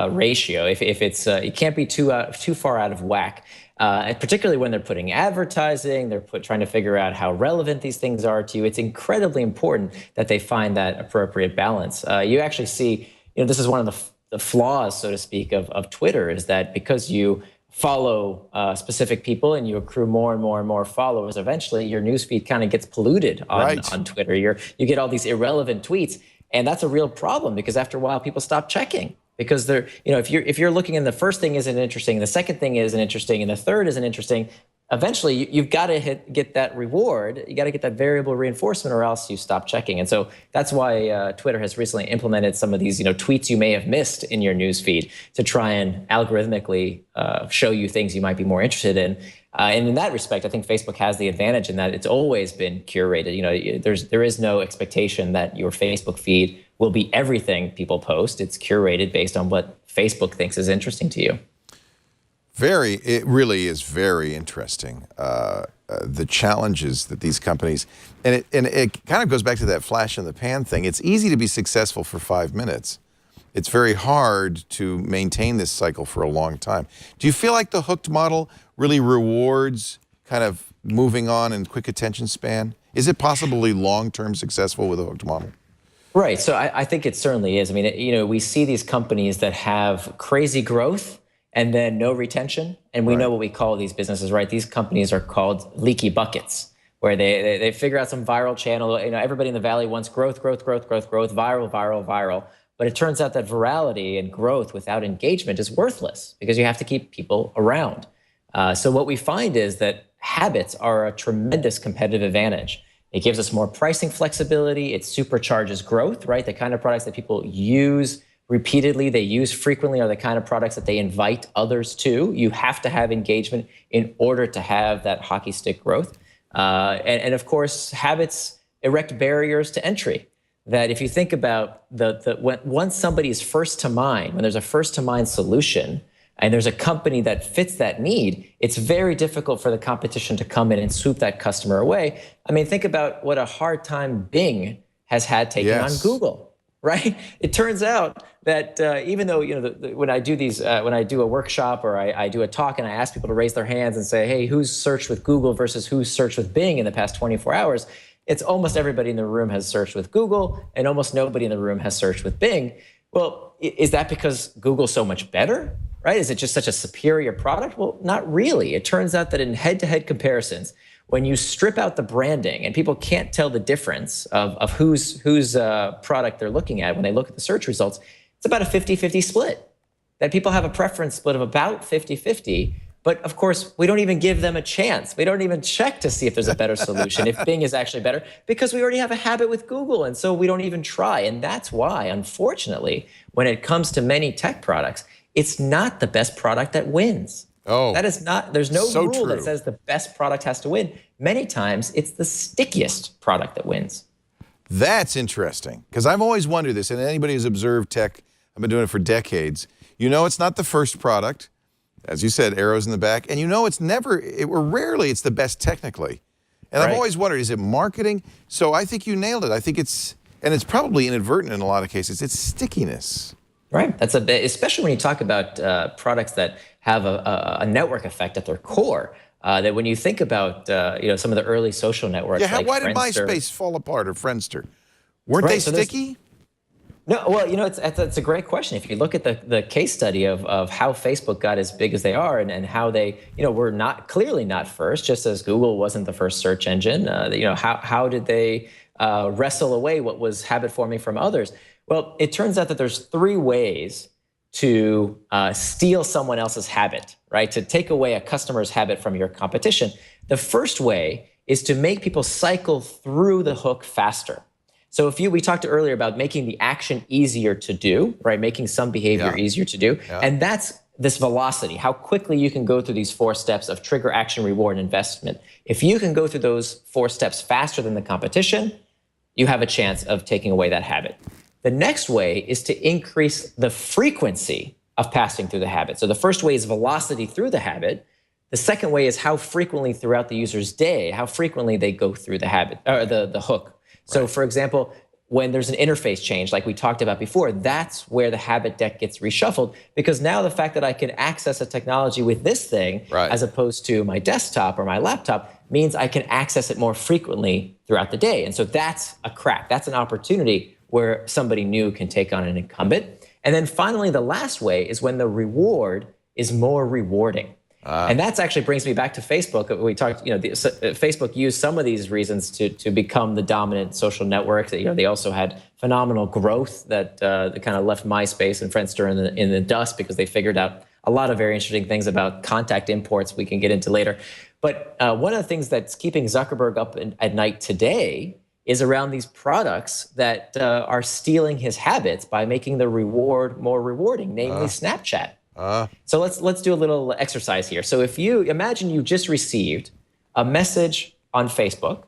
ratio. If it's it can't be too far out of whack. And particularly when they're putting advertising, they're trying to figure out how relevant these things are to you. It's incredibly important that they find that appropriate balance. You actually see, this is one of the flaws, so to speak, of Twitter, is that because you follow specific people and you accrue more and more and more followers, eventually your newsfeed kind of gets polluted on Twitter. You get all these irrelevant tweets, and that's a real problem because after a while people stop checking. because they're, if you're looking and the first thing isn't interesting, the second thing isn't interesting, and the third isn't interesting, eventually you've got to get that reward. You got to get that variable reinforcement, or else you stop checking. And so that's why Twitter has recently implemented some of these, tweets you may have missed in your news feed to try and algorithmically show you things you might be more interested in. And in that respect, I think Facebook has the advantage in that it's always been curated. There is no expectation that your Facebook feed will be everything people post. It's curated based on what Facebook thinks is interesting to you. It really is very interesting, the challenges that these companies, and it kind of goes back to that flash in the pan thing. It's easy to be successful for 5 minutes. It's very hard to maintain this cycle for a long time. Do you feel like the hooked model really rewards kind of moving on and quick attention span? Is it possibly long-term successful with a hooked model? Right. So I think it certainly is. I mean, we see these companies that have crazy growth and then no retention. And we know what we call these businesses, right? These companies are called leaky buckets, where they figure out some viral channel. Everybody in the Valley wants growth, viral. But it turns out that virality and growth without engagement is worthless because you have to keep people around. So what we find is that habits are a tremendous competitive advantage. It gives us more pricing flexibility. It supercharges growth, right? The kind of products that people use repeatedly, they use frequently, are the kind of products that they invite others to. You have to have engagement in order to have that hockey stick growth. And of course, habits erect barriers to entry. That if you think about once somebody is first to mind, when there's a first to mind solution, and there's a company that fits that need, it's very difficult for the competition to come in and swoop that customer away. I mean, think about what a hard time Bing has had taking on Google, right? It turns out that even though, when I do when I do a workshop or I do a talk and I ask people to raise their hands and say, hey, who's searched with Google versus who's searched with Bing in the past 24 hours? It's almost everybody in the room has searched with Google and almost nobody in the room has searched with Bing. Well, is that because Google's so much better? Right? Is it just such a superior product? Well, not really. It turns out that in head-to-head comparisons, when you strip out the branding and people can't tell the difference of whose product they're looking at when they look at the search results, it's about a 50-50 split. That people have a preference split of about 50-50. But of course, we don't even give them a chance. We don't even check to see if there's a better solution, if Bing is actually better, because we already have a habit with Google. And so we don't even try. And that's why, unfortunately, when it comes to many tech products, it's not the best product that wins. Oh, that is not, there's no rule true. that says the best product has to win. Many times it's the stickiest product that wins. That's interesting, because I've always wondered this, and anybody who's observed tech, I've been doing it for decades, it's not the first product, as you said, arrows in the back, and rarely it's the best technically. And I've always wondered, is it marketing? So I think you nailed it. I think it's probably inadvertent in a lot of cases, it's stickiness. Right. That's especially when you talk about products that have a network effect at their core. That when you think about some of the early social networks, like why did Friendster, MySpace fall apart or Friendster? Weren't they sticky? No. Well, it's a great question. If you look at the case study of how Facebook got as big as they are, and how they were clearly not first, just as Google wasn't the first search engine. How did they wrestle away what was habit forming from others? Well, it turns out that there's 3 ways to steal someone else's habit, right? To take away a customer's habit from your competition. The first way is to make people cycle through the hook faster. So we talked earlier about making the action easier to do, right? Making some behavior easier to do. Yeah. And that's this velocity, how quickly you can go through these 4 steps of trigger, action, reward, and investment. If you can go through those 4 steps faster than the competition, you have a chance of taking away that habit. The next way is to increase the frequency of passing through the habit. So the first way is velocity through the habit. The second way is how frequently throughout the user's day, how frequently they go through the habit or the hook. So for example, when there's an interface change, like we talked about before, that's where the habit deck gets reshuffled, because now the fact that I can access a technology with this thing as opposed to my desktop or my laptop means I can access it more frequently throughout the day. And so that's a crack. That's an opportunity where somebody new can take on an incumbent. And then finally, the last way is when the reward is more rewarding. And that's actually brings me back to Facebook. We talked, Facebook used some of these reasons to become the dominant social network. They also had phenomenal growth that kind of left MySpace and Friendster in the dust because they figured out a lot of very interesting things about contact imports we can get into later. But one of the things that's keeping Zuckerberg up at night today is around these products that are stealing his habits by making the reward more rewarding, namely Snapchat. So let's do a little exercise here. So if you imagine you just received a message on Facebook,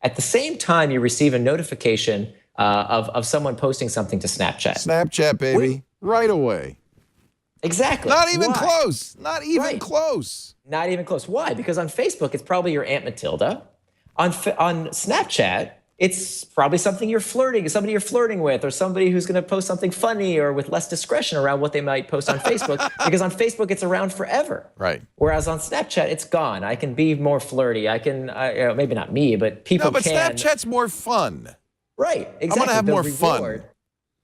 at the same time you receive a notification of someone posting something to Snapchat. Snapchat, baby, right away. Exactly. Not even Why? close. Not even Right. close. Not even close. Why? Because on Facebook, it's probably your Aunt Matilda. On Snapchat, it's probably somebody you're flirting with, or somebody who's going to post something funny or with less discretion around what they might post on Facebook. Because on Facebook, it's around forever. Right. Whereas on Snapchat, it's gone. I can be more flirty. I can, maybe not me, but people No, but can. Snapchat's more fun. Right. Exactly. I'm going to have more fun.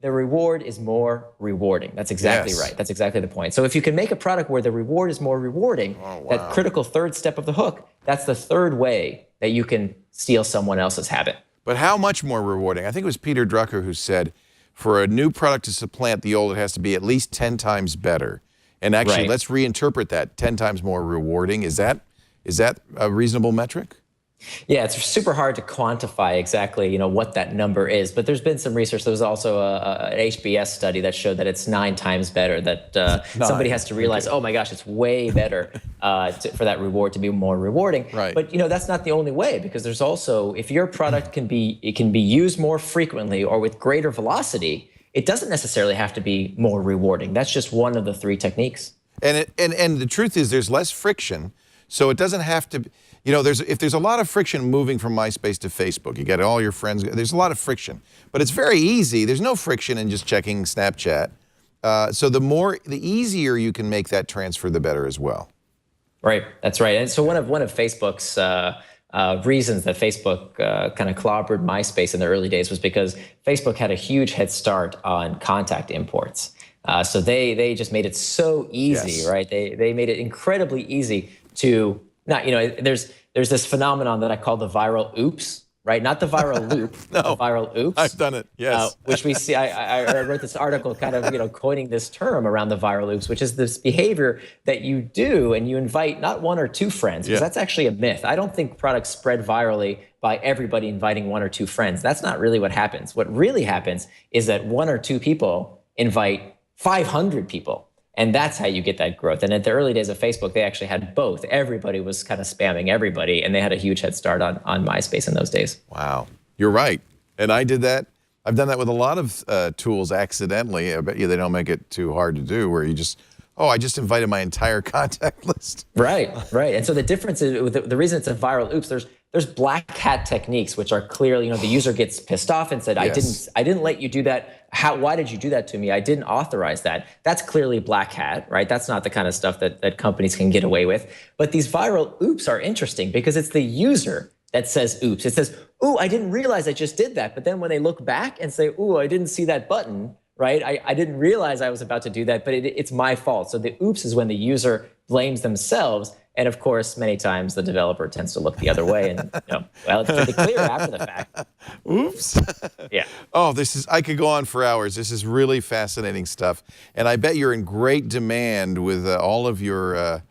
The reward is more rewarding. That's exactly Yes. right. That's exactly the point. So if you can make a product where the reward is more rewarding, that critical third step of the hook, that's the third way that you can steal someone else's habit. But how much more rewarding? I think it was Peter Drucker who said, for a new product to supplant the old, it has to be at least 10 times better. And actually, Right. let's reinterpret that. 10 times more rewarding. Is that a reasonable metric? Yeah, it's super hard to quantify exactly, what that number is. But there's been some research. There was also an HBS study that showed that it's 9 times better. That somebody has to realize, oh my gosh, it's way better for that reward to be more rewarding. Right. But that's not the only way, because there's also, if your product can be used more frequently or with greater velocity, it doesn't necessarily have to be more rewarding. That's just one of the 3 techniques. And the truth is, there's less friction, so it doesn't have to. If there's a lot of friction moving from MySpace to Facebook, you get all your friends. There's a lot of friction, but it's very easy. There's no friction in just checking Snapchat. So the easier you can make that transfer, the better as well. Right, that's right. And so one of Facebook's reasons that Facebook kind of clobbered MySpace in the early days was because Facebook had a huge head start on contact imports. So they just made it so easy, Yes. right? They made it incredibly easy to not, there's this phenomenon that I call the viral oops, right? Not the viral loop, No, the viral oops. I've done it, yes. Which we see, I wrote this article kind of, coining this term around the viral oops, which is this behavior that you do and you invite not 1 or 2 friends, because that's actually a myth. I don't think products spread virally by everybody inviting 1 or 2 friends. That's not really what happens. What really happens is that 1 or 2 people invite 500 people. And that's how you get that growth. And at the early days of Facebook, they actually had both. Everybody was kind of spamming everybody, and they had a huge head start on MySpace in those days. Wow, you're right. And I did that. I've done that with a lot of tools accidentally. I bet you they don't make it too hard to do, where you just, I just invited my entire contact list. Right. And so the difference is, the reason it's a viral oops, there's black hat techniques, which are clearly, the user gets pissed off and said, Yes. I didn't let you do that. Why did you do that to me? I didn't authorize that. That's clearly black hat, right? That's not the kind of stuff that companies can get away with. But these viral oops are interesting because it's the user that says oops. It says, ooh, I didn't realize I just did that. But then when they look back and say, ooh, I didn't see that button, right? I didn't realize I was about to do that, but it's my fault. So the oops is when the user blames themselves. And of course, many times the developer tends to look the other way and, it's pretty clear after the fact. Oops. Yeah. Oh, I could go on for hours. This is really fascinating stuff. And I bet you're in great demand with all of your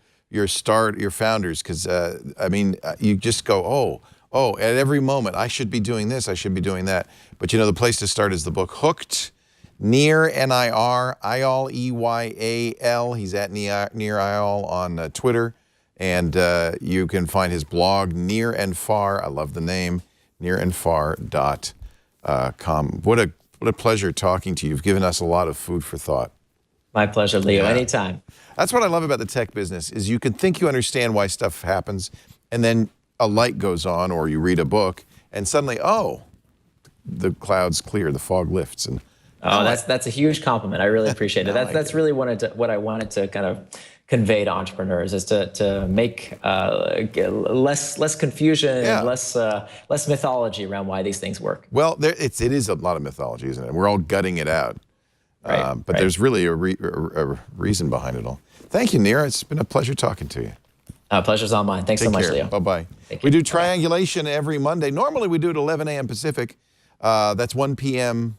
founders, because, you just go, at every moment, I should be doing this, I should be doing that. But, the place to start is the book, Hooked. Nir, Nir, Eyal, Eyal. He's at Nir Eyal on Twitter. And you can find his blog, Near and Far. I love the name, nearandfar.com. What a pleasure talking to you. You've given us a lot of food for thought. My pleasure, Leo. Yeah. Anytime. That's what I love about the tech business, is you can think you understand why stuff happens, and then a light goes on, or you read a book, and suddenly, the clouds clear, the fog lifts. And that's a huge compliment. I really appreciate it. That's really what I wanted to kind of convey to entrepreneurs, is to make less confusion, and less mythology around why these things work. Well, it is a lot of mythology, isn't it? We're all gutting it out. Right, But there's really a reason behind it all. Thank you, Nir. It's been a pleasure talking to you. Pleasure's all mine. Thanks so much, Leo. Bye-bye. We do Triangulation every Monday. Normally, we do it 11 a.m. Pacific. That's 1 p.m.,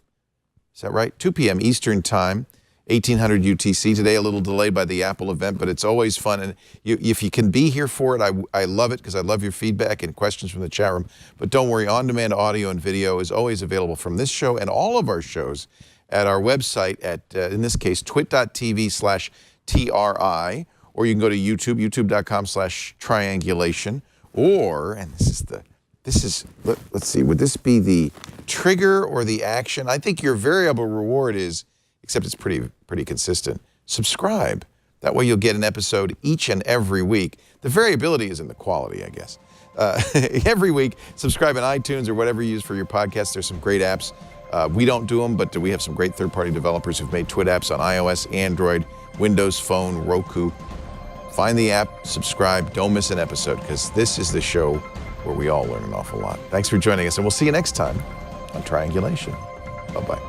is that right? 2 p.m. Eastern Time, 1800 UTC. Today, a little delayed by the Apple event, but it's always fun. And if you can be here for it, I love it because I love your feedback and questions from the chat room. But don't worry, on-demand audio and video is always available from this show and all of our shows at our website at, in this case, twit.tv/TRI. Or you can go to YouTube, youtube.com/triangulation. Or, and let's see, would this be the trigger or the action? I think your variable reward is, except it's pretty consistent, subscribe. That way you'll get an episode each and every week. The variability is in the quality, I guess. Every week, subscribe in iTunes or whatever you use for your podcast. There's some great apps. We don't do them, but we have some great third-party developers who've made Twit apps on iOS, Android, Windows Phone, Roku. Find the app, subscribe, don't miss an episode, because this is the show where we all learn an awful lot. Thanks for joining us, and we'll see you next time on Triangulation. Bye-bye.